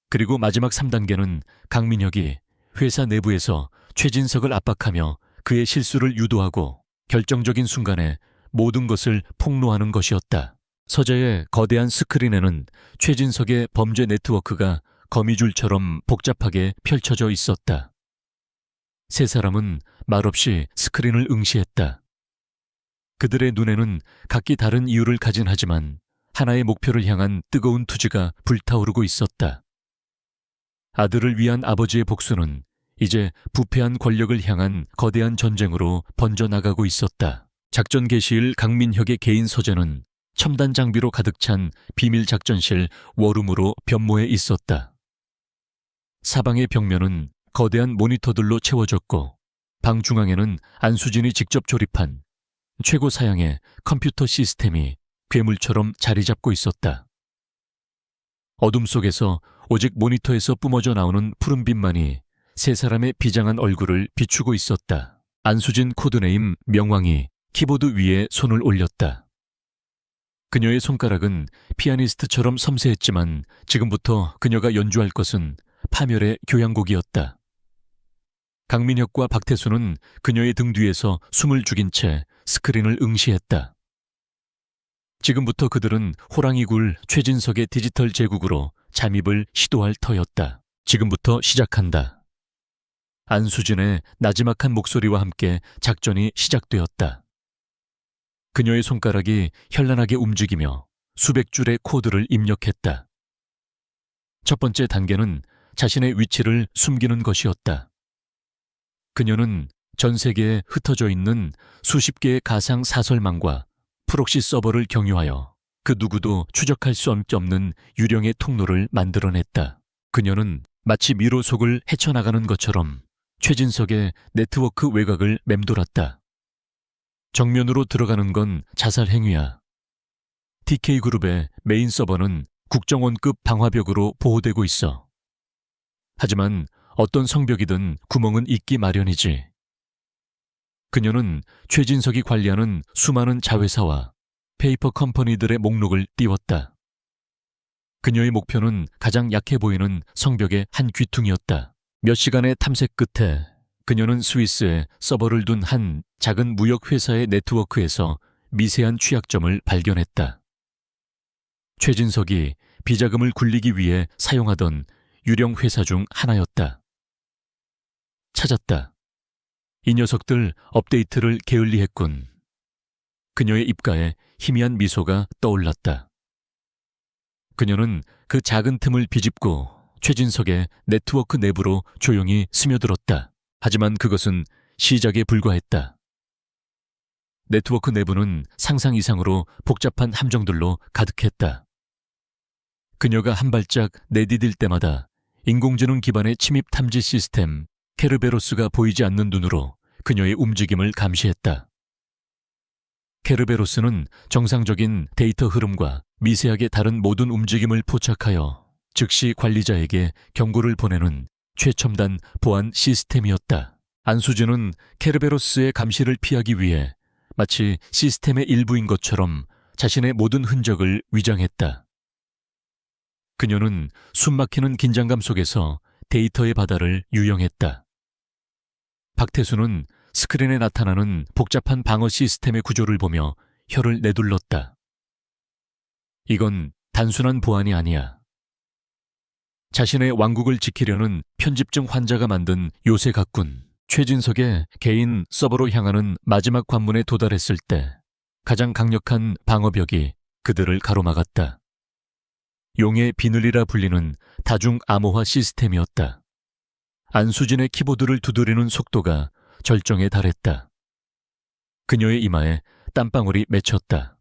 그리고 마지막 3단계는 강민혁이 회사 내부에서 최진석을 압박하며 그의 실수를 유도하고 결정적인 순간에 모든 것을 폭로하는 것이었다. 서재의 거대한 스크린에는 최진석의 범죄 네트워크가 거미줄처럼 복잡하게 펼쳐져 있었다. 세 사람은 말없이 스크린을 응시했다. 그들의 눈에는 각기 다른 이유를 가진 하지만 하나의 목표를 향한 뜨거운 투지가 불타오르고 있었다. 아들을 위한 아버지의 복수는 이제 부패한 권력을 향한 거대한 전쟁으로 번져나가고 있었다. 작전 개시일 강민혁의 개인 서재는 첨단 장비로 가득 찬 비밀 작전실 워룸으로 변모해 있었다. 사방의 벽면은 거대한 모니터들로 채워졌고 방 중앙에는 안수진이 직접 조립한 최고 사양의 컴퓨터 시스템이 괴물처럼 자리 잡고 있었다. 어둠 속에서 오직 모니터에서 뿜어져 나오는 푸른빛만이 세 사람의 비장한 얼굴을 비추고 있었다. 안수진 코드네임 명왕이 키보드 위에 손을 올렸다. 그녀의 손가락은 피아니스트처럼 섬세했지만 지금부터 그녀가 연주할 것은 파멸의 교향곡이었다. 강민혁과 박태수는 그녀의 등 뒤에서 숨을 죽인 채 스크린을 응시했다. 지금부터 그들은 호랑이굴 최진석의 디지털 제국으로 잠입을 시도할 터였다. 지금부터 시작한다. 안수진의 나지막한 목소리와 함께 작전이 시작되었다. 그녀의 손가락이 현란하게 움직이며 수백 줄의 코드를 입력했다. 첫 번째 단계는 자신의 위치를 숨기는 것이었다. 그녀는 전 세계에 흩어져 있는 수십 개의 가상 사설망과 프록시 서버를 경유하여 그 누구도 추적할 수 없는 유령의 통로를 만들어냈다. 그녀는 마치 미로 속을 헤쳐나가는 것처럼 최진석의 네트워크 외곽을 맴돌았다. 정면으로 들어가는 건 자살 행위야. TK그룹의 메인 서버는 국정원급 방화벽으로 보호되고 있어. 하지만 어떤 성벽이든 구멍은 있기 마련이지. 그녀는 최진석이 관리하는 수많은 자회사와 페이퍼 컴퍼니들의 목록을 띄웠다. 그녀의 목표는 가장 약해 보이는 성벽의 한 귀퉁이였다. 몇 시간의 탐색 끝에 그녀는 스위스에 서버를 둔 한 작은 무역회사의 네트워크에서 미세한 취약점을 발견했다. 최진석이 비자금을 굴리기 위해 사용하던 유령 회사 중 하나였다. 찾았다. 이 녀석들 업데이트를 게을리했군. 그녀의 입가에 희미한 미소가 떠올랐다. 그녀는 그 작은 틈을 비집고 최진석의 네트워크 내부로 조용히 스며들었다. 하지만 그것은 시작에 불과했다. 네트워크 내부는 상상 이상으로 복잡한 함정들로 가득했다. 그녀가 한 발짝 내디딜 때마다 인공지능 기반의 침입 탐지 시스템 케르베로스가 보이지 않는 눈으로 그녀의 움직임을 감시했다. 케르베로스는 정상적인 데이터 흐름과 미세하게 다른 모든 움직임을 포착하여 즉시 관리자에게 경고를 보내는 최첨단 보안 시스템이었다. 안수진은 케르베로스의 감시를 피하기 위해 마치 시스템의 일부인 것처럼 자신의 모든 흔적을 위장했다. 그녀는 숨막히는 긴장감 속에서 데이터의 바다를 유영했다. 박태수는 스크린에 나타나는 복잡한 방어 시스템의 구조를 보며 혀를 내둘렀다. 이건 단순한 보안이 아니야. 자신의 왕국을 지키려는 편집증 환자가 만든 요새 같군. 최진석의 개인 서버로 향하는 마지막 관문에 도달했을 때 가장 강력한 방어벽이 그들을 가로막았다. 용의 비늘이라 불리는 다중 암호화 시스템이었다. 안수진의 키보드를 두드리는 속도가 절정에 달했다. 그녀의 이마에 땀방울이 맺혔다.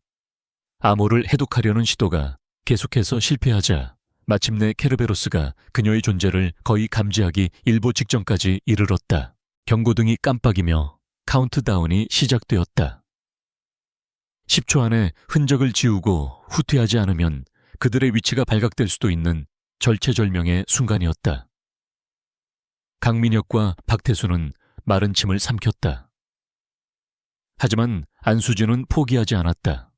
암호를 해독하려는 시도가 계속해서 실패하자 마침내 케르베로스가 그녀의 존재를 거의 감지하기 일보 직전까지 이르렀다. 경고등이 깜빡이며 카운트다운이 시작되었다. 10초 안에 흔적을 지우고 후퇴하지 않으면 그들의 위치가 발각될 수도 있는 절체절명의 순간이었다. 강민혁과 박태수는 마른 침을 삼켰다. 하지만 안수진은 포기하지 않았다.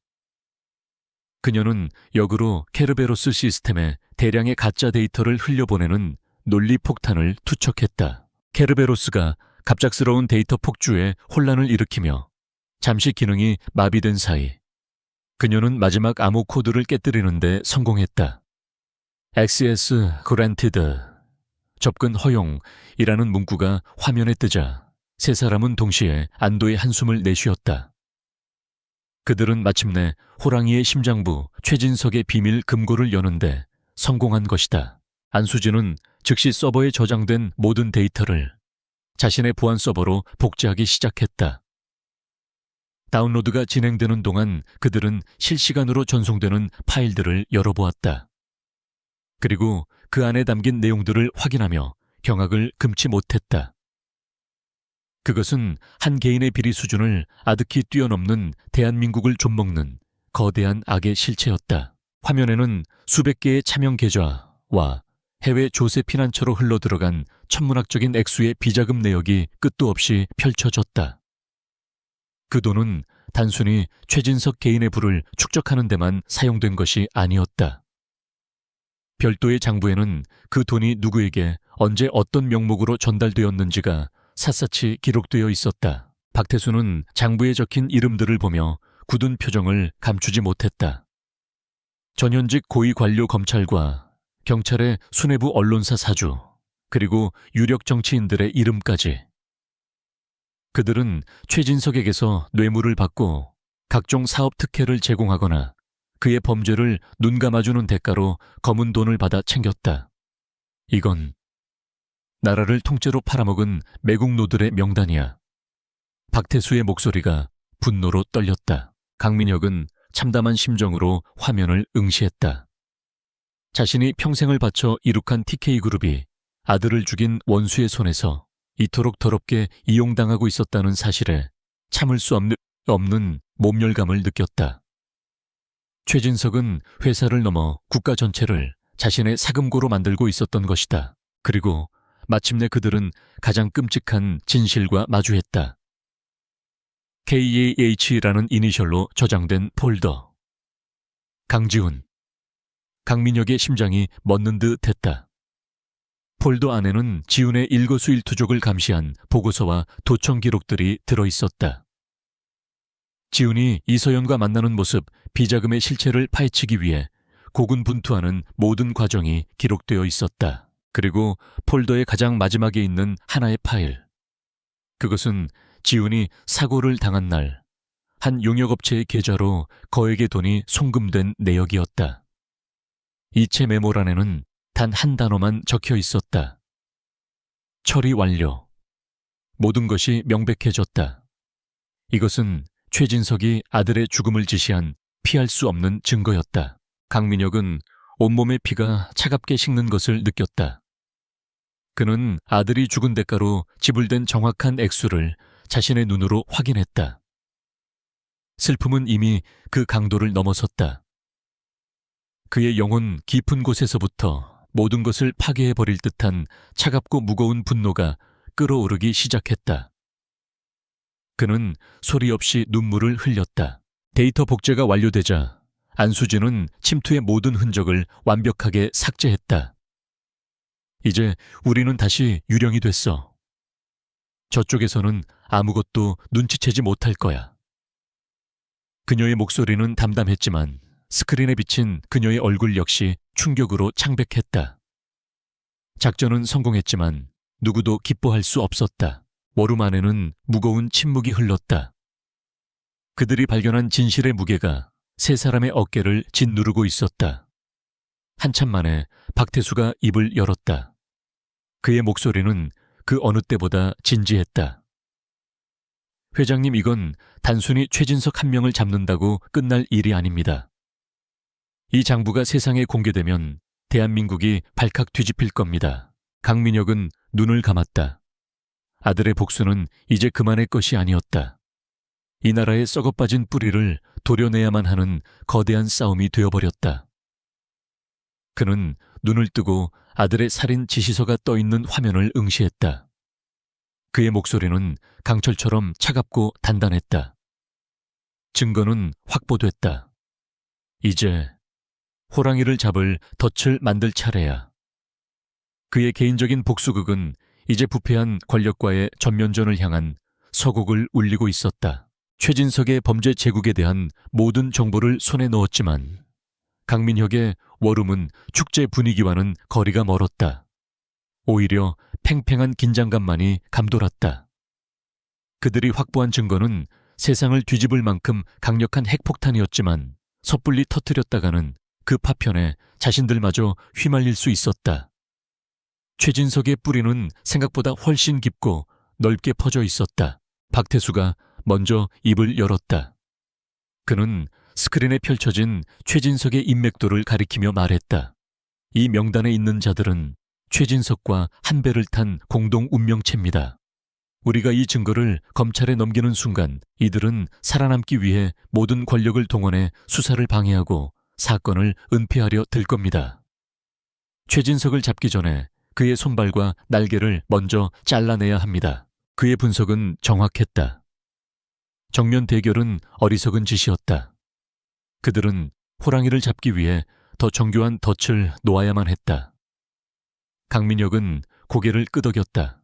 그녀는 역으로 케르베로스 시스템에 대량의 가짜 데이터를 흘려보내는 논리 폭탄을 투척했다. 케르베로스가 갑작스러운 데이터 폭주에 혼란을 일으키며 잠시 기능이 마비된 사이 그녀는 마지막 암호 코드를 깨뜨리는데 성공했다. Access Granted, 접근 허용이라는 문구가 화면에 뜨자 세 사람은 동시에 안도의 한숨을 내쉬었다. 그들은 마침내 호랑이의 심장부 최진석의 비밀 금고를 여는데 성공한 것이다. 안수진은 즉시 서버에 저장된 모든 데이터를 자신의 보안 서버로 복제하기 시작했다. 다운로드가 진행되는 동안 그들은 실시간으로 전송되는 파일들을 열어보았다. 그리고 그 안에 담긴 내용들을 확인하며 경악을 금치 못했다. 그것은 한 개인의 비리 수준을 아득히 뛰어넘는 대한민국을 좀먹는 거대한 악의 실체였다. 화면에는 수백 개의 차명 계좌와 해외 조세 피난처로 흘러들어간 천문학적인 액수의 비자금 내역이 끝도 없이 펼쳐졌다. 그 돈은 단순히 최진석 개인의 부를 축적하는 데만 사용된 것이 아니었다. 별도의 장부에는 그 돈이 누구에게 언제 어떤 명목으로 전달되었는지가 샅샅이 기록되어 있었다. 박태수는 장부에 적힌 이름들을 보며 굳은 표정을 감추지 못했다. 전현직 고위 관료 검찰과 경찰의 수뇌부 언론사 사주, 그리고 유력 정치인들의 이름까지. 그들은 최진석에게서 뇌물을 받고 각종 사업 특혜를 제공하거나 그의 범죄를 눈감아주는 대가로 검은 돈을 받아 챙겼다. 이건 나라를 통째로 팔아먹은 매국노들의 명단이야. 박태수의 목소리가 분노로 떨렸다. 강민혁은 참담한 심정으로 화면을 응시했다. 자신이 평생을 바쳐 이룩한 TK그룹이 아들을 죽인 원수의 손에서 이토록 더럽게 이용당하고 있었다는 사실에 참을 수 없는 모멸감을 느꼈다. 최진석은 회사를 넘어 국가 전체를 자신의 사금고로 만들고 있었던 것이다. 그리고 마침내 그들은 가장 끔찍한 진실과 마주했다. KAH라는 이니셜로 저장된 폴더. 강지훈. 강민혁의 심장이 멎는 듯 했다. 폴더 안에는 지훈의 일거수일투족을 감시한 보고서와 도청 기록들이 들어있었다. 지훈이 이서연과 만나는 모습, 비자금의 실체를 파헤치기 위해 고군분투하는 모든 과정이 기록되어 있었다. 그리고 폴더의 가장 마지막에 있는 하나의 파일. 그것은 지훈이 사고를 당한 날 한 용역업체의 계좌로 거액의 돈이 송금된 내역이었다. 이체 메모란에는 단 한 단어만 적혀 있었다. 처리 완료. 모든 것이 명백해졌다. 이것은 최진석이 아들의 죽음을 지시한 피할 수 없는 증거였다. 강민혁은 온몸의 피가 차갑게 식는 것을 느꼈다. 그는 아들이 죽은 대가로 지불된 정확한 액수를 자신의 눈으로 확인했다. 슬픔은 이미 그 강도를 넘어섰다. 그의 영혼 깊은 곳에서부터 모든 것을 파괴해버릴 듯한 차갑고 무거운 분노가 끓어오르기 시작했다. 그는 소리 없이 눈물을 흘렸다. 데이터 복제가 완료되자 안수진은 침투의 모든 흔적을 완벽하게 삭제했다. 이제 우리는 다시 유령이 됐어. 저쪽에서는 아무것도 눈치채지 못할 거야. 그녀의 목소리는 담담했지만 스크린에 비친 그녀의 얼굴 역시 충격으로 창백했다. 작전은 성공했지만 누구도 기뻐할 수 없었다. 워룸 안에는 무거운 침묵이 흘렀다. 그들이 발견한 진실의 무게가 세 사람의 어깨를 짓누르고 있었다. 한참 만에 박태수가 입을 열었다. 그의 목소리는 그 어느 때보다 진지했다. 회장님, 이건 단순히 최진석 한 명을 잡는다고 끝날 일이 아닙니다. 이 장부가 세상에 공개되면 대한민국이 발칵 뒤집힐 겁니다. 강민혁은 눈을 감았다. 아들의 복수는 이제 그만의 것이 아니었다. 이 나라의 썩어빠진 뿌리를 도려내야만 하는 거대한 싸움이 되어버렸다. 그는 눈을 뜨고 아들의 살인 지시서가 떠있는 화면을 응시했다. 그의 목소리는 강철처럼 차갑고 단단했다. 증거는 확보됐다. 이제 호랑이를 잡을 덫을 만들 차례야. 그의 개인적인 복수극은 이제 부패한 권력과의 전면전을 향한 서곡을 울리고 있었다. 최진석의 범죄 제국에 대한 모든 정보를 손에 넣었지만 강민혁의 워룸은 축제 분위기와는 거리가 멀었다. 오히려 팽팽한 긴장감만이 감돌았다. 그들이 확보한 증거는 세상을 뒤집을 만큼 강력한 핵폭탄이었지만 섣불리 터뜨렸다가는 그 파편에 자신들마저 휘말릴 수 있었다. 최진석의 뿌리는 생각보다 훨씬 깊고 넓게 퍼져 있었다. 박태수가 먼저 입을 열었다. 그는 스크린에 펼쳐진 최진석의 인맥도를 가리키며 말했다. 이 명단에 있는 자들은 최진석과 한 배를 탄 공동 운명체입니다. 우리가 이 증거를 검찰에 넘기는 순간 이들은 살아남기 위해 모든 권력을 동원해 수사를 방해하고 사건을 은폐하려 들 겁니다. 최진석을 잡기 전에 그의 손발과 날개를 먼저 잘라내야 합니다. 그의 분석은 정확했다. 정면 대결은 어리석은 짓이었다. 그들은 호랑이를 잡기 위해 더 정교한 덫을 놓아야만 했다. 강민혁은 고개를 끄덕였다.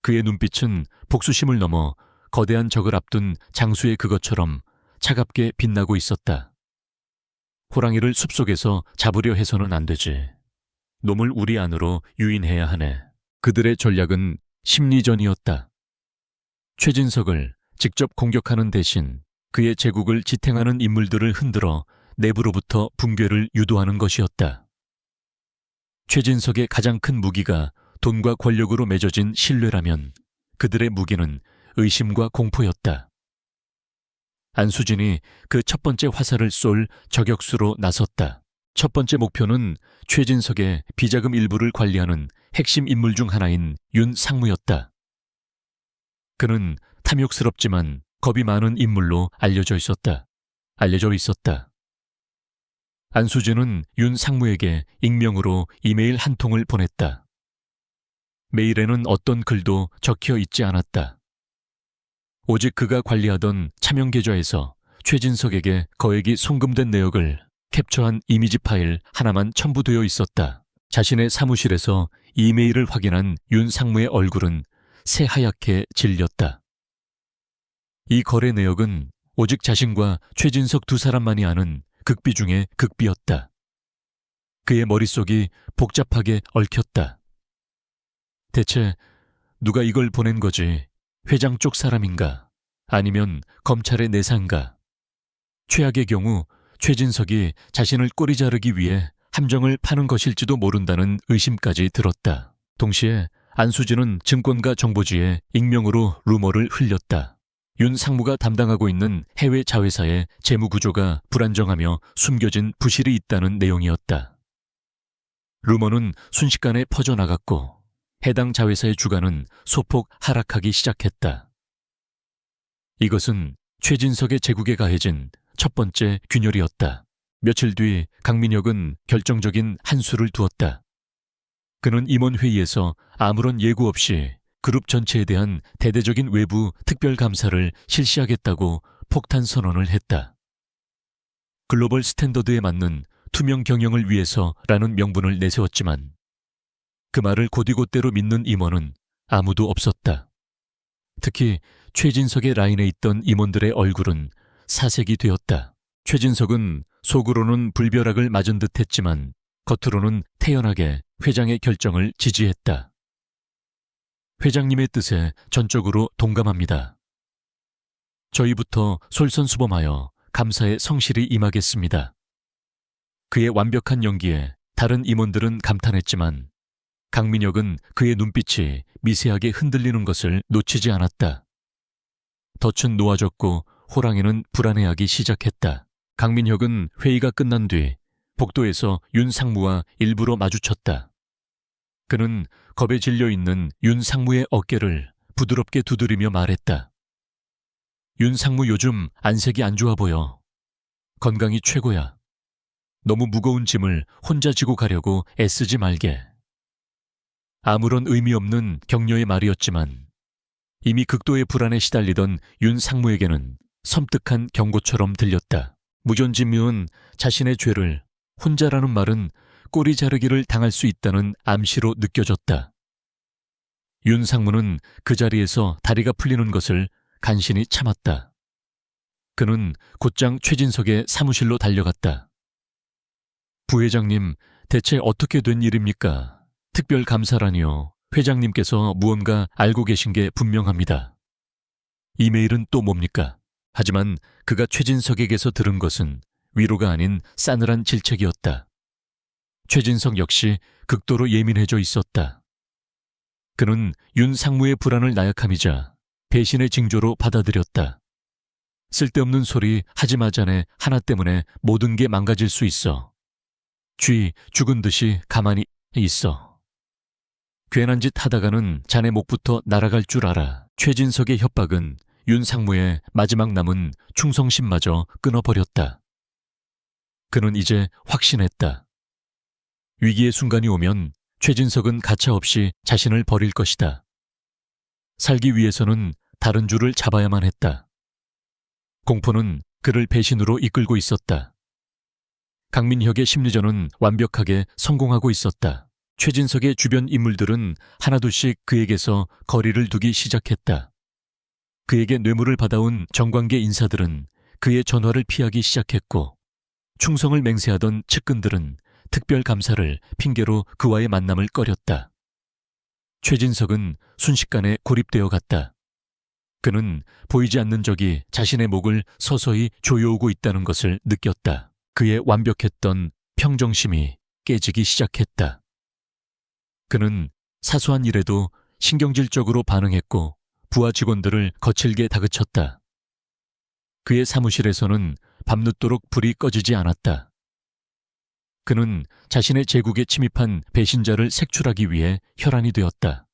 그의 눈빛은 복수심을 넘어 거대한 적을 앞둔 장수의 그것처럼 차갑게 빛나고 있었다. 호랑이를 숲속에서 잡으려 해서는 안 되지. 놈을 우리 안으로 유인해야 하네. 그들의 전략은 심리전이었다. 최진석을 직접 공격하는 대신 그의 제국을 지탱하는 인물들을 흔들어 내부로부터 붕괴를 유도하는 것이었다. 최진석의 가장 큰 무기가 돈과 권력으로 맺어진 신뢰라면 그들의 무기는 의심과 공포였다. 안수진이 그 첫 번째 화살을 쏠 저격수로 나섰다. 첫 번째 목표는 최진석의 비자금 일부를 관리하는 핵심 인물 중 하나인 윤상무였다. 그는 탐욕스럽지만 겁이 많은 인물로 알려져 있었다. 안수진은 윤상무에게 익명으로 이메일 한 통을 보냈다. 메일에는 어떤 글도 적혀 있지 않았다. 오직 그가 관리하던 차명 계좌에서 최진석에게 거액이 송금된 내역을 캡처한 이미지 파일 하나만 첨부되어 있었다. 자신의 사무실에서 이메일을 확인한 윤상무의 얼굴은 새하얗게 질렸다. 이 거래 내역은 오직 자신과 최진석 두 사람만이 아는 극비 중의 극비였다. 그의 머릿속이 복잡하게 얽혔다. 대체 누가 이걸 보낸 거지? 회장 쪽 사람인가? 아니면 검찰의 내사인가? 최악의 경우 최진석이 자신을 꼬리 자르기 위해 함정을 파는 것일지도 모른다는 의심까지 들었다. 동시에 안수진은 증권가 정보지에 익명으로 루머를 흘렸다. 윤상무가 담당하고 있는 해외 자회사의 재무 구조가 불안정하며 숨겨진 부실이 있다는 내용이었다. 루머는 순식간에 퍼져나갔고 해당 자회사의 주가는 소폭 하락하기 시작했다. 이것은 최진석의 제국에 가해진 첫 번째 균열이었다. 며칠 뒤 강민혁은 결정적인 한 수를 두었다. 그는 임원회의에서 아무런 예고 없이 그룹 전체에 대한 대대적인 외부 특별감사를 실시하겠다고 폭탄 선언을 했다. 글로벌 스탠더드에 맞는 투명 경영을 위해서라는 명분을 내세웠지만 그 말을 곧이곧대로 믿는 임원은 아무도 없었다. 특히 최진석의 라인에 있던 임원들의 얼굴은 사색이 되었다. 최진석은 속으로는 불벼락을 맞은 듯 했지만 겉으로는 태연하게 회장의 결정을 지지했다. 회장님의 뜻에 전적으로 동감합니다. 저희부터 솔선수범하여 감사에 성실히 임하겠습니다. 그의 완벽한 연기에 다른 임원들은 감탄했지만 강민혁은 그의 눈빛이 미세하게 흔들리는 것을 놓치지 않았다. 덫은 놓아졌고 호랑이는 불안해하기 시작했다. 강민혁은 회의가 끝난 뒤 복도에서 윤상무와 일부러 마주쳤다. 그는 겁에 질려 있는 윤상무의 어깨를 부드럽게 두드리며 말했다. 윤상무 요즘 안색이 안 좋아 보여. 건강이 최고야. 너무 무거운 짐을 혼자 지고 가려고 애쓰지 말게. 아무런 의미 없는 격려의 말이었지만 이미 극도의 불안에 시달리던 윤상무에게는 섬뜩한 경고처럼 들렸다. 무전지묘는 자신의 죄를 혼자라는 말은 꼬리 자르기를 당할 수 있다는 암시로 느껴졌다. 윤상무는 그 자리에서 다리가 풀리는 것을 간신히 참았다. 그는 곧장 최진석의 사무실로 달려갔다. 부회장님, 대체 어떻게 된 일입니까? 특별감사라니요. 회장님께서 무언가 알고 계신 게 분명합니다. 이메일은 또 뭡니까? 하지만 그가 최진석에게서 들은 것은 위로가 아닌 싸늘한 질책이었다. 최진석 역시 극도로 예민해져 있었다. 그는 윤상무의 불안을 나약함이자 배신의 징조로 받아들였다. 쓸데없는 소리 하지 마 자네 하나 때문에 모든 게 망가질 수 있어. 쥐 죽은 듯이 가만히 있어. 괜한 짓 하다가는 자네 목부터 날아갈 줄 알아. 최진석의 협박은 윤상무의 마지막 남은 충성심마저 끊어버렸다. 그는 이제 확신했다. 위기의 순간이 오면 최진석은 가차없이 자신을 버릴 것이다. 살기 위해서는 다른 줄을 잡아야만 했다. 공포는 그를 배신으로 이끌고 있었다. 강민혁의 심리전은 완벽하게 성공하고 있었다. 최진석의 주변 인물들은 하나둘씩 그에게서 거리를 두기 시작했다. 그에게 뇌물을 받아온 정관계 인사들은 그의 전화를 피하기 시작했고 충성을 맹세하던 측근들은 특별감사를 핑계로 그와의 만남을 꺼렸다. 최진석은 순식간에 고립되어 갔다. 그는 보이지 않는 적이 자신의 목을 서서히 조여오고 있다는 것을 느꼈다. 그의 완벽했던 평정심이 깨지기 시작했다. 그는 사소한 일에도 신경질적으로 반응했고 부하 직원들을 거칠게 다그쳤다. 그의 사무실에서는 밤늦도록 불이 꺼지지 않았다. 그는 자신의 제국에 침입한 배신자를 색출하기 위해 혈안이 되었다.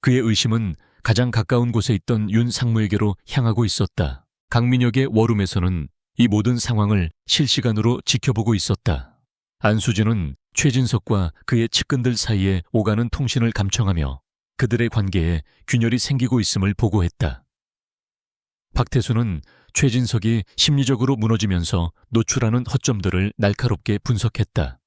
그의 의심은 가장 가까운 곳에 있던 윤 상무에게로 향하고 있었다. 강민혁의 워룸에서는 이 모든 상황을 실시간으로 지켜보고 있었다. 안수진은 최진석과 그의 측근들 사이에 오가는 통신을 감청하며 그들의 관계에 균열이 생기고 있음을 보고했다. 박태수는 최진석이 심리적으로 무너지면서 노출하는 허점들을 날카롭게 분석했다.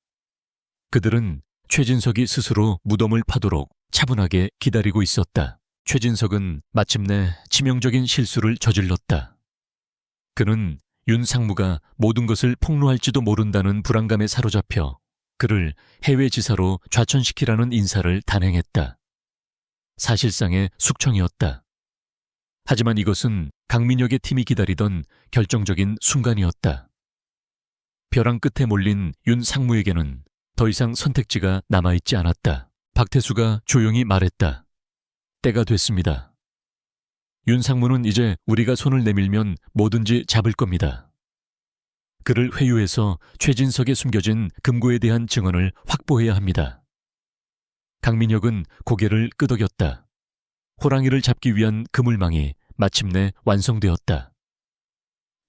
그들은 최진석이 스스로 무덤을 파도록 차분하게 기다리고 있었다. 최진석은 마침내 치명적인 실수를 저질렀다. 그는 윤 상무가 모든 것을 폭로할지도 모른다는 불안감에 사로잡혀 그를 해외 지사로 좌천시키라는 인사를 단행했다. 사실상의 숙청이었다. 하지만 이것은 강민혁의 팀이 기다리던 결정적인 순간이었다. 벼랑 끝에 몰린 윤 상무에게는 더 이상 선택지가 남아있지 않았다. 박태수가 조용히 말했다. 때가 됐습니다. 윤 상무는 이제 우리가 손을 내밀면 뭐든지 잡을 겁니다. 그를 회유해서 최진석에 숨겨진 금고에 대한 증언을 확보해야 합니다. 강민혁은 고개를 끄덕였다. 호랑이를 잡기 위한 그물망이 마침내 완성되었다.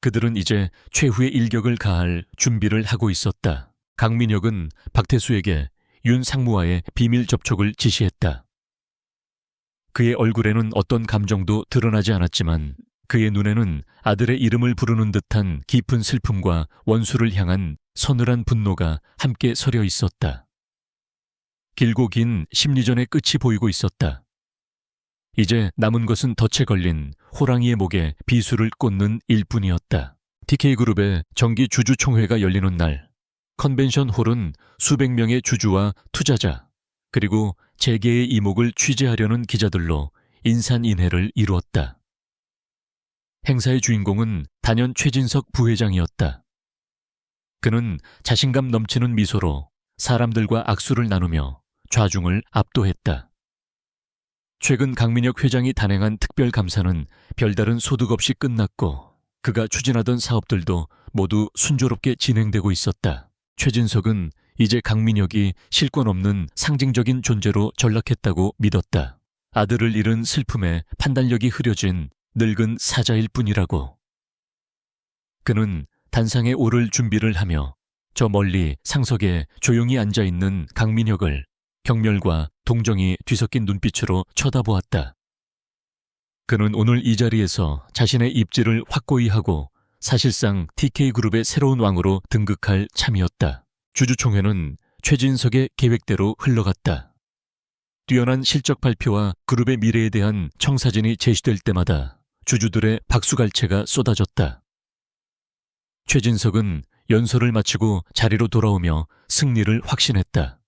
그들은 이제 최후의 일격을 가할 준비를 하고 있었다. 강민혁은 박태수에게 윤 상무와의 비밀 접촉을 지시했다. 그의 얼굴에는 어떤 감정도 드러나지 않았지만 그의 눈에는 아들의 이름을 부르는 듯한 깊은 슬픔과 원수를 향한 서늘한 분노가 함께 서려 있었다. 길고 긴 심리전의 끝이 보이고 있었다. 이제 남은 것은 덫에 걸린 호랑이의 목에 비수를 꽂는 일뿐이었다. TK그룹의 정기 주주총회가 열리는 날, 컨벤션 홀은 수백 명의 주주와 투자자, 그리고 재계의 이목을 취재하려는 기자들로 인산인해를 이루었다. 행사의 주인공은 단연 최진석 부회장이었다. 그는 자신감 넘치는 미소로 사람들과 악수를 나누며 좌중을 압도했다. 최근 강민혁 회장이 단행한 특별감사는 별다른 소득 없이 끝났고 그가 추진하던 사업들도 모두 순조롭게 진행되고 있었다. 최진석은 이제 강민혁이 실권 없는 상징적인 존재로 전락했다고 믿었다. 아들을 잃은 슬픔에 판단력이 흐려진 늙은 사자일 뿐이라고. 그는 단상에 오를 준비를 하며 저 멀리 상석에 조용히 앉아있는 강민혁을 경멸과 동정이 뒤섞인 눈빛으로 쳐다보았다. 그는 오늘 이 자리에서 자신의 입지를 확고히 하고 사실상 TK그룹의 새로운 왕으로 등극할 참이었다. 주주총회는 최진석의 계획대로 흘러갔다. 뛰어난 실적 발표와 그룹의 미래에 대한 청사진이 제시될 때마다 주주들의 박수갈채가 쏟아졌다. 최진석은 연설을 마치고 자리로 돌아오며 승리를 확신했다.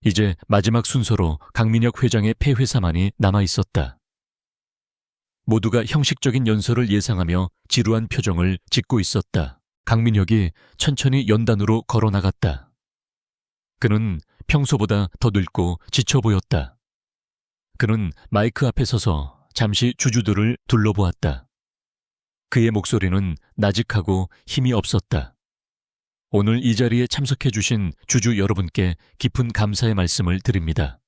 이제 마지막 순서로 강민혁 회장의 폐회사만이 남아있었다. 모두가 형식적인 연설을 예상하며 지루한 표정을 짓고 있었다. 강민혁이 천천히 연단으로 걸어나갔다. 그는 평소보다 더 늙고 지쳐 보였다. 그는 마이크 앞에 서서 잠시 주주들을 둘러보았다. 그의 목소리는 나직하고 힘이 없었다. 오늘 이 자리에 참석해 주신 주주 여러분께 깊은 감사의 말씀을 드립니다.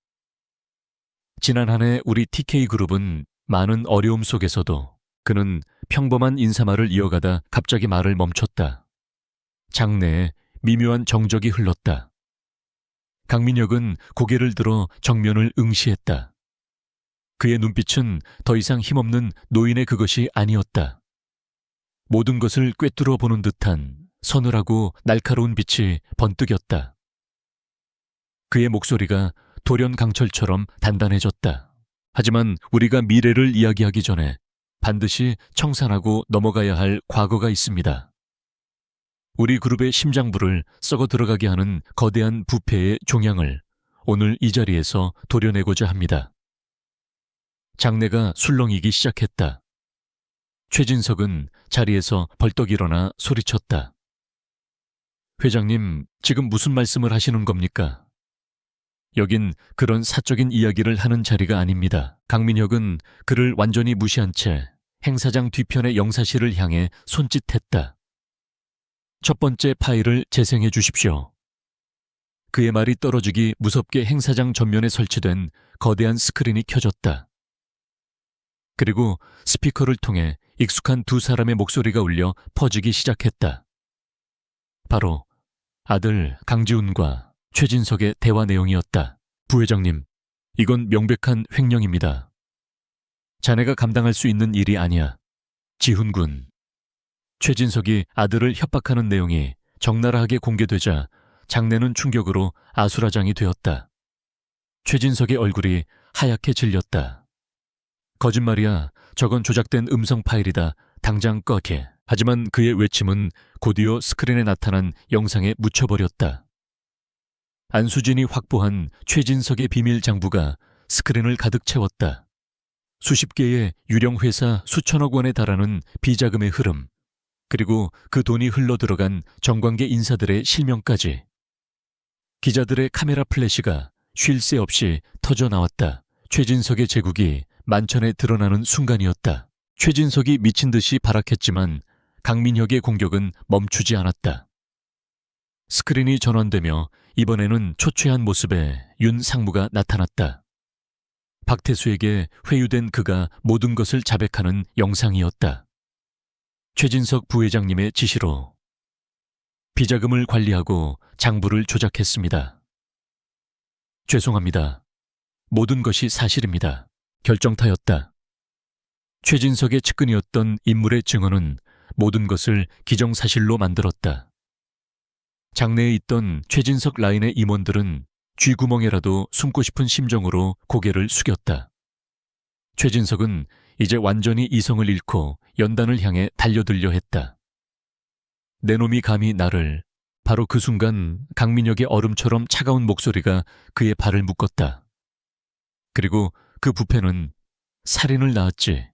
지난 한 해 우리 TK그룹은 많은 어려움 속에서도 그는 평범한 인사말을 이어가다 갑자기 말을 멈췄다. 장내에 미묘한 정적이 흘렀다. 강민혁은 고개를 들어 정면을 응시했다. 그의 눈빛은 더 이상 힘없는 노인의 그것이 아니었다. 모든 것을 꿰뚫어 보는 듯한 서늘하고 날카로운 빛이 번뜩였다. 그의 목소리가 돌연 강철처럼 단단해졌다. 하지만 우리가 미래를 이야기하기 전에 반드시 청산하고 넘어가야 할 과거가 있습니다. 우리 그룹의 심장부를 썩어 들어가게 하는 거대한 부패의 종양을 오늘 이 자리에서 도려내고자 합니다. 장내가 술렁이기 시작했다. 최진석은 자리에서 벌떡 일어나 소리쳤다. 회장님, 지금 무슨 말씀을 하시는 겁니까? 여긴 그런 사적인 이야기를 하는 자리가 아닙니다. 강민혁은 그를 완전히 무시한 채 행사장 뒤편의 영사실을 향해 손짓했다. 첫 번째 파일을 재생해 주십시오. 그의 말이 떨어지기 무섭게 행사장 전면에 설치된 거대한 스크린이 켜졌다. 그리고 스피커를 통해 익숙한 두 사람의 목소리가 울려 퍼지기 시작했다. 바로 아들 강지훈과 최진석의 대화 내용이었다. 부회장님, 이건 명백한 횡령입니다. 자네가 감당할 수 있는 일이 아니야. 지훈군. 최진석이 아들을 협박하는 내용이 적나라하게 공개되자 장내는 충격으로 아수라장이 되었다. 최진석의 얼굴이 하얗게 질렸다. 거짓말이야. 저건 조작된 음성 파일이다. 당장 꺼게. 하지만 그의 외침은 곧이어 스크린에 나타난 영상에 묻혀버렸다. 안수진이 확보한 최진석의 비밀 장부가 스크린을 가득 채웠다. 수십 개의 유령 회사 수천억 원에 달하는 비자금의 흐름, 그리고 그 돈이 흘러들어간 정관계 인사들의 실명까지. 기자들의 카메라 플래시가 쉴 새 없이 터져 나왔다. 최진석의 제국이 만천에 드러나는 순간이었다. 최진석이 미친 듯이 발악했지만 강민혁의 공격은 멈추지 않았다. 스크린이 전환되며 이번에는 초췌한 모습의 윤 상무가 나타났다. 박태수에게 회유된 그가 모든 것을 자백하는 영상이었다. 최진석 부회장님의 지시로 비자금을 관리하고 장부를 조작했습니다. 죄송합니다. 모든 것이 사실입니다. 결정타였다. 최진석의 측근이었던 인물의 증언은 모든 것을 기정사실로 만들었다. 장내에 있던 최진석 라인의 임원들은 쥐구멍에라도 숨고 싶은 심정으로 고개를 숙였다. 최진석은 이제 완전히 이성을 잃고 연단을 향해 달려들려 했다. 내 놈이 감히 나를. 바로 그 순간 강민혁의 얼음처럼 차가운 목소리가 그의 발을 묶었다. 그리고 그 부패는 살인을 낳았지.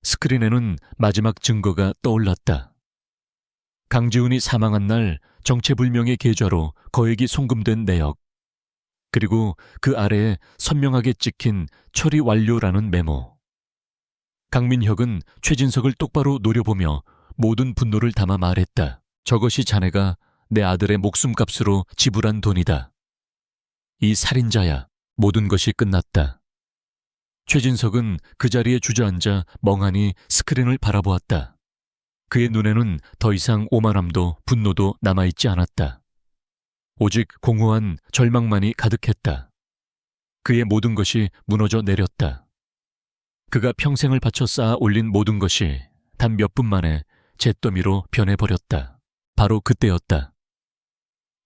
스크린에는 마지막 증거가 떠올랐다. 강지훈이 사망한 날 정체불명의 계좌로 거액이 송금된 내역, 그리고 그 아래에 선명하게 찍힌 처리 완료라는 메모. 강민혁은 최진석을 똑바로 노려보며 모든 분노를 담아 말했다. 저것이 자네가 내 아들의 목숨값으로 지불한 돈이다. 이 살인자야. 모든 것이 끝났다. 최진석은 그 자리에 주저앉아 멍하니 스크린을 바라보았다. 그의 눈에는 더 이상 오만함도 분노도 남아있지 않았다. 오직 공허한 절망만이 가득했다. 그의 모든 것이 무너져 내렸다. 그가 평생을 바쳐 쌓아 올린 모든 것이 단 몇 분 만에 잿더미로 변해버렸다. 바로 그때였다.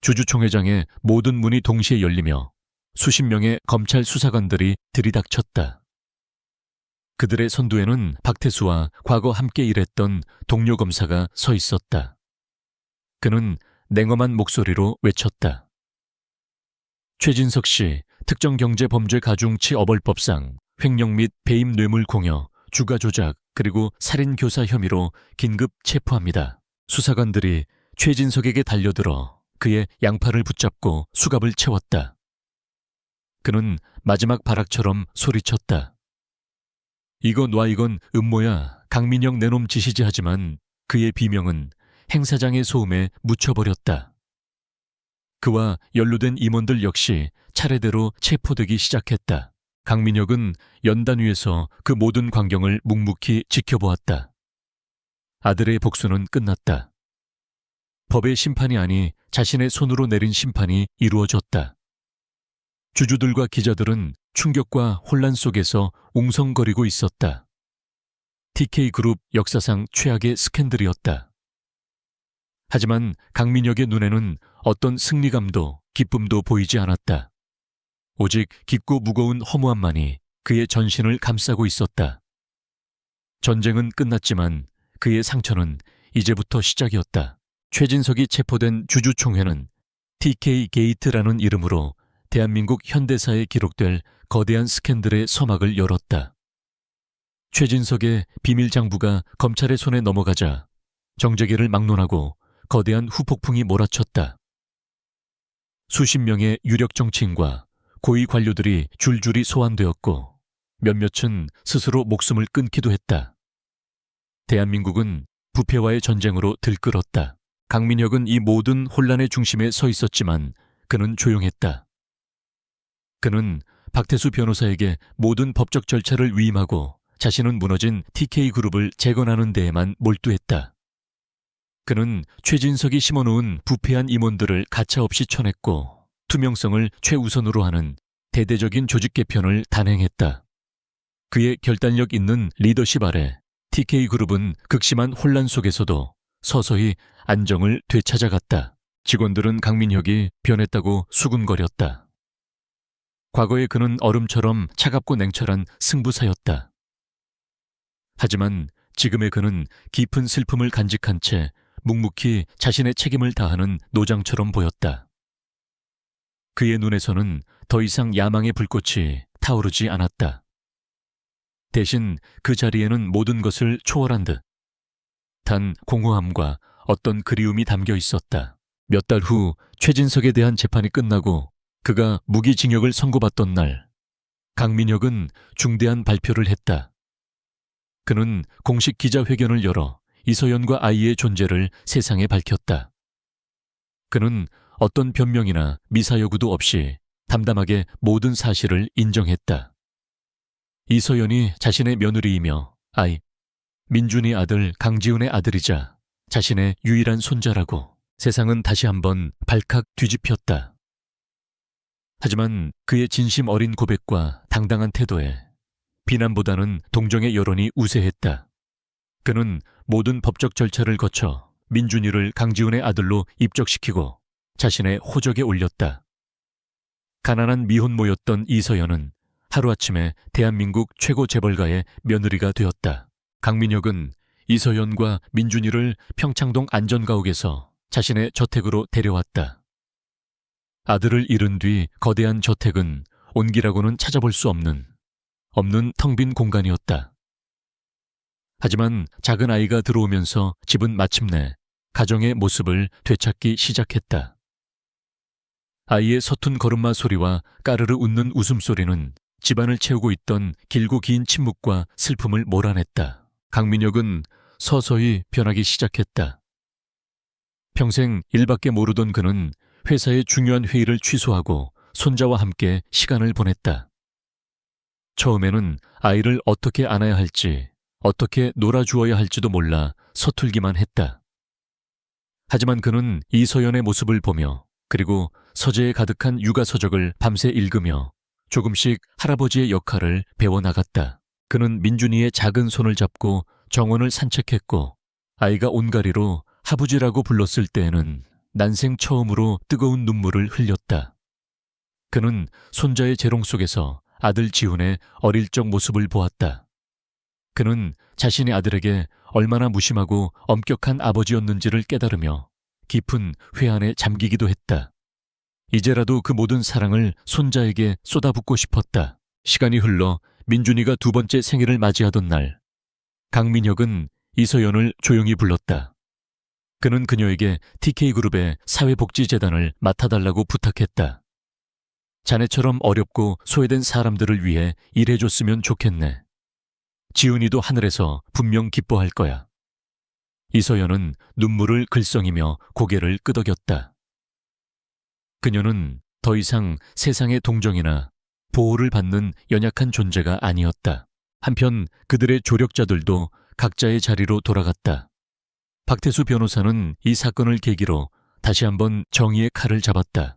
주주총회장의 모든 문이 동시에 열리며 수십 명의 검찰 수사관들이 들이닥쳤다. 그들의 선두에는 박태수와 과거 함께 일했던 동료 검사가 서 있었다. 그는 냉엄한 목소리로 외쳤다. 최진석 씨, 특정경제범죄가중치어벌법상 횡령 및 배임 뇌물 공여, 주가 조작, 그리고 살인 교사 혐의로 긴급 체포합니다. 수사관들이 최진석에게 달려들어 그의 양팔을 붙잡고 수갑을 채웠다. 그는 마지막 발악처럼 소리쳤다. 이거 놔, 이건 음모야. 강민혁 내놈 짓이지. 하지만 그의 비명은 행사장의 소음에 묻혀버렸다. 그와 연루된 임원들 역시 차례대로 체포되기 시작했다. 강민혁은 연단 위에서 그 모든 광경을 묵묵히 지켜보았다. 아들의 복수는 끝났다. 법의 심판이 아니 자신의 손으로 내린 심판이 이루어졌다. 주주들과 기자들은 충격과 혼란 속에서 웅성거리고 있었다. TK그룹 역사상 최악의 스캔들이었다. 하지만 강민혁의 눈에는 어떤 승리감도 기쁨도 보이지 않았다. 오직 깊고 무거운 허무함만이 그의 전신을 감싸고 있었다. 전쟁은 끝났지만 그의 상처는 이제부터 시작이었다. 최진석이 체포된 주주총회는 TK 게이트라는 이름으로 대한민국 현대사에 기록될 거대한 스캔들의 서막을 열었다. 최진석의 비밀 장부가 검찰의 손에 넘어가자 정재계를 막론하고 거대한 후폭풍이 몰아쳤다. 수십 명의 유력 정치인과 고위 관료들이 줄줄이 소환되었고 몇몇은 스스로 목숨을 끊기도 했다. 대한민국은 부패와의 전쟁으로 들끓었다. 강민혁은 이 모든 혼란의 중심에 서 있었지만 그는 조용했다. 그는 박태수 변호사에게 모든 법적 절차를 위임하고 자신은 무너진 TK그룹을 재건하는 데에만 몰두했다. 그는 최진석이 심어놓은 부패한 임원들을 가차없이 쳐냈고 투명성을 최우선으로 하는 대대적인 조직 개편을 단행했다. 그의 결단력 있는 리더십 아래 TK그룹은 극심한 혼란 속에서도 서서히 안정을 되찾아갔다. 직원들은 강민혁이 변했다고 수군거렸다. 과거에 그는 얼음처럼 차갑고 냉철한 승부사였다. 하지만 지금의 그는 깊은 슬픔을 간직한 채 묵묵히 자신의 책임을 다하는 노장처럼 보였다. 그의 눈에서는 더 이상 야망의 불꽃이 타오르지 않았다. 대신 그 자리에는 모든 것을 초월한 듯 단 공허함과 어떤 그리움이 담겨 있었다. 몇 달 후 최진석에 대한 재판이 끝나고 그가 무기징역을 선고받던 날, 강민혁은 중대한 발표를 했다. 그는 공식 기자회견을 열어 이서연과 아이의 존재를 세상에 밝혔다. 그는 어떤 변명이나 미사여구도 없이 담담하게 모든 사실을 인정했다. 이서연이 자신의 며느리이며 아이, 민준이 아들 강지훈의 아들이자 자신의 유일한 손자라고 세상은 다시 한번 발칵 뒤집혔다. 하지만 그의 진심 어린 고백과 당당한 태도에 비난보다는 동정의 여론이 우세했다. 그는 모든 법적 절차를 거쳐 민준이를 강지훈의 아들로 입적시키고 자신의 호적에 올렸다. 가난한 미혼모였던 이서연은 하루아침에 대한민국 최고 재벌가의 며느리가 되었다. 강민혁은 이서연과 민준이를 평창동 안전가옥에서 자신의 저택으로 데려왔다. 아들을 잃은 뒤 거대한 저택은 온기라고는 찾아볼 수 없는 텅 빈 공간이었다. 하지만 작은 아이가 들어오면서 집은 마침내 가정의 모습을 되찾기 시작했다. 아이의 서툰 걸음마 소리와 까르르 웃는 웃음소리는 집안을 채우고 있던 길고 긴 침묵과 슬픔을 몰아냈다. 강민혁은 서서히 변하기 시작했다. 평생 일밖에 모르던 그는 회사의 중요한 회의를 취소하고 손자와 함께 시간을 보냈다. 처음에는 아이를 어떻게 안아야 할지, 어떻게 놀아주어야 할지도 몰라 서툴기만 했다. 하지만 그는 이서연의 모습을 보며 그리고 서재에 가득한 육아서적을 밤새 읽으며 조금씩 할아버지의 역할을 배워나갔다. 그는 민준이의 작은 손을 잡고 정원을 산책했고 아이가 온가리로 하부지라고 불렀을 때에는 난생 처음으로 뜨거운 눈물을 흘렸다. 그는 손자의 재롱 속에서 아들 지훈의 어릴 적 모습을 보았다. 그는 자신의 아들에게 얼마나 무심하고 엄격한 아버지였는지를 깨달으며 깊은 회한에 잠기기도 했다. 이제라도 그 모든 사랑을 손자에게 쏟아붓고 싶었다. 시간이 흘러 민준이가 두 번째 생일을 맞이하던 날, 강민혁은 이서연을 조용히 불렀다. 그는 그녀에게 TK그룹의 사회복지재단을 맡아달라고 부탁했다. 자네처럼 어렵고 소외된 사람들을 위해 일해줬으면 좋겠네. 지훈이도 하늘에서 분명 기뻐할 거야. 이서연은 눈물을 글썽이며 고개를 끄덕였다. 그녀는 더 이상 세상의 동정이나 보호를 받는 연약한 존재가 아니었다. 한편 그들의 조력자들도 각자의 자리로 돌아갔다. 박태수 변호사는 이 사건을 계기로 다시 한번 정의의 칼을 잡았다.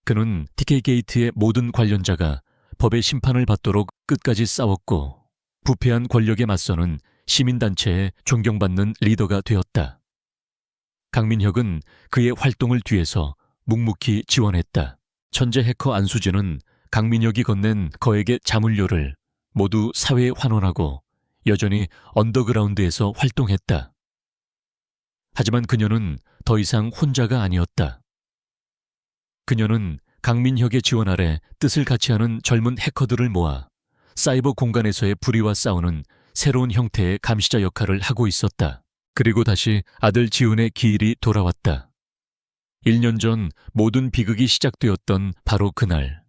그는 TK게이트의 모든 관련자가 법의 심판을 받도록 끝까지 싸웠고 부패한 권력에 맞서는 시민단체에 존경받는 리더가 되었다. 강민혁은 그의 활동을 뒤에서 묵묵히 지원했다. 천재 해커 안수진은 강민혁이 건넨 거액의 자문료를 모두 사회에 환원하고 여전히 언더그라운드에서 활동했다. 하지만 그녀는 더 이상 혼자가 아니었다. 그녀는 강민혁의 지원 아래 뜻을 같이 하는 젊은 해커들을 모아 사이버 공간에서의 불의와 싸우는 새로운 형태의 감시자 역할을 하고 있었다. 그리고 다시 아들 지훈의 기일이 돌아왔다. 1년 전 모든 비극이 시작되었던 바로 그날.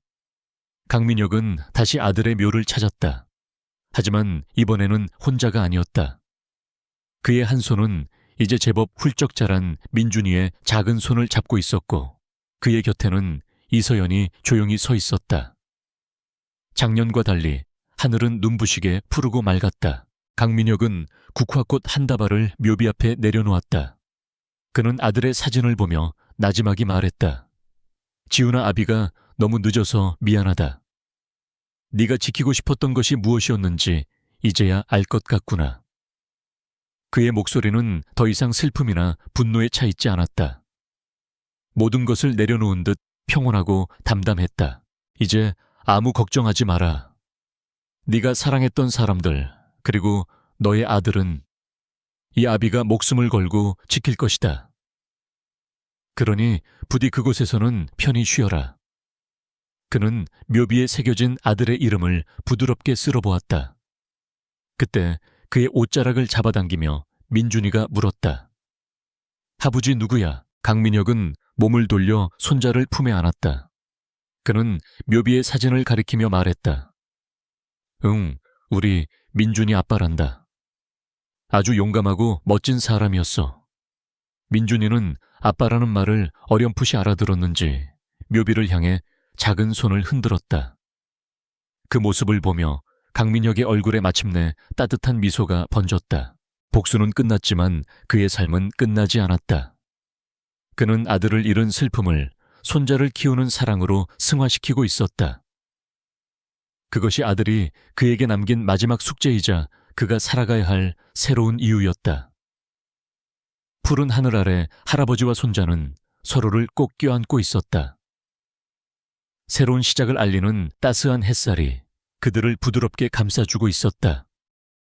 강민혁은 다시 아들의 묘를 찾았다. 하지만 이번에는 혼자가 아니었다. 그의 한 손은 이제 제법 훌쩍 자란 민준이의 작은 손을 잡고 있었고 그의 곁에는 이서연이 조용히 서 있었다. 작년과 달리 하늘은 눈부시게 푸르고 맑았다. 강민혁은 국화꽃 한 다발을 묘비 앞에 내려놓았다. 그는 아들의 사진을 보며 나지막이 말했다. 지훈아, 아비가 너무 늦어서 미안하다. 네가 지키고 싶었던 것이 무엇이었는지 이제야 알 것 같구나. 그의 목소리는 더 이상 슬픔이나 분노에 차 있지 않았다. 모든 것을 내려놓은 듯 평온하고 담담했다. 이제 아무 걱정하지 마라. 네가 사랑했던 사람들, 그리고 너의 아들은 이 아비가 목숨을 걸고 지킬 것이다. 그러니 부디 그곳에서는 편히 쉬어라. 그는 묘비에 새겨진 아들의 이름을 부드럽게 쓸어보았다. 그때 그의 옷자락을 잡아당기며 민준이가 물었다. 아버지 누구야? 강민혁은 몸을 돌려 손자를 품에 안았다. 그는 묘비의 사진을 가리키며 말했다. 응, 우리 민준이 아빠란다. 아주 용감하고 멋진 사람이었어. 민준이는 아빠라는 말을 어렴풋이 알아들었는지 묘비를 향해 작은 손을 흔들었다. 그 모습을 보며 강민혁의 얼굴에 마침내 따뜻한 미소가 번졌다. 복수는 끝났지만 그의 삶은 끝나지 않았다. 그는 아들을 잃은 슬픔을 손자를 키우는 사랑으로 승화시키고 있었다. 그것이 아들이 그에게 남긴 마지막 숙제이자 그가 살아가야 할 새로운 이유였다. 푸른 하늘 아래 할아버지와 손자는 서로를 꼭 껴안고 있었다. 새로운 시작을 알리는 따스한 햇살이 그들을 부드럽게 감싸주고 있었다.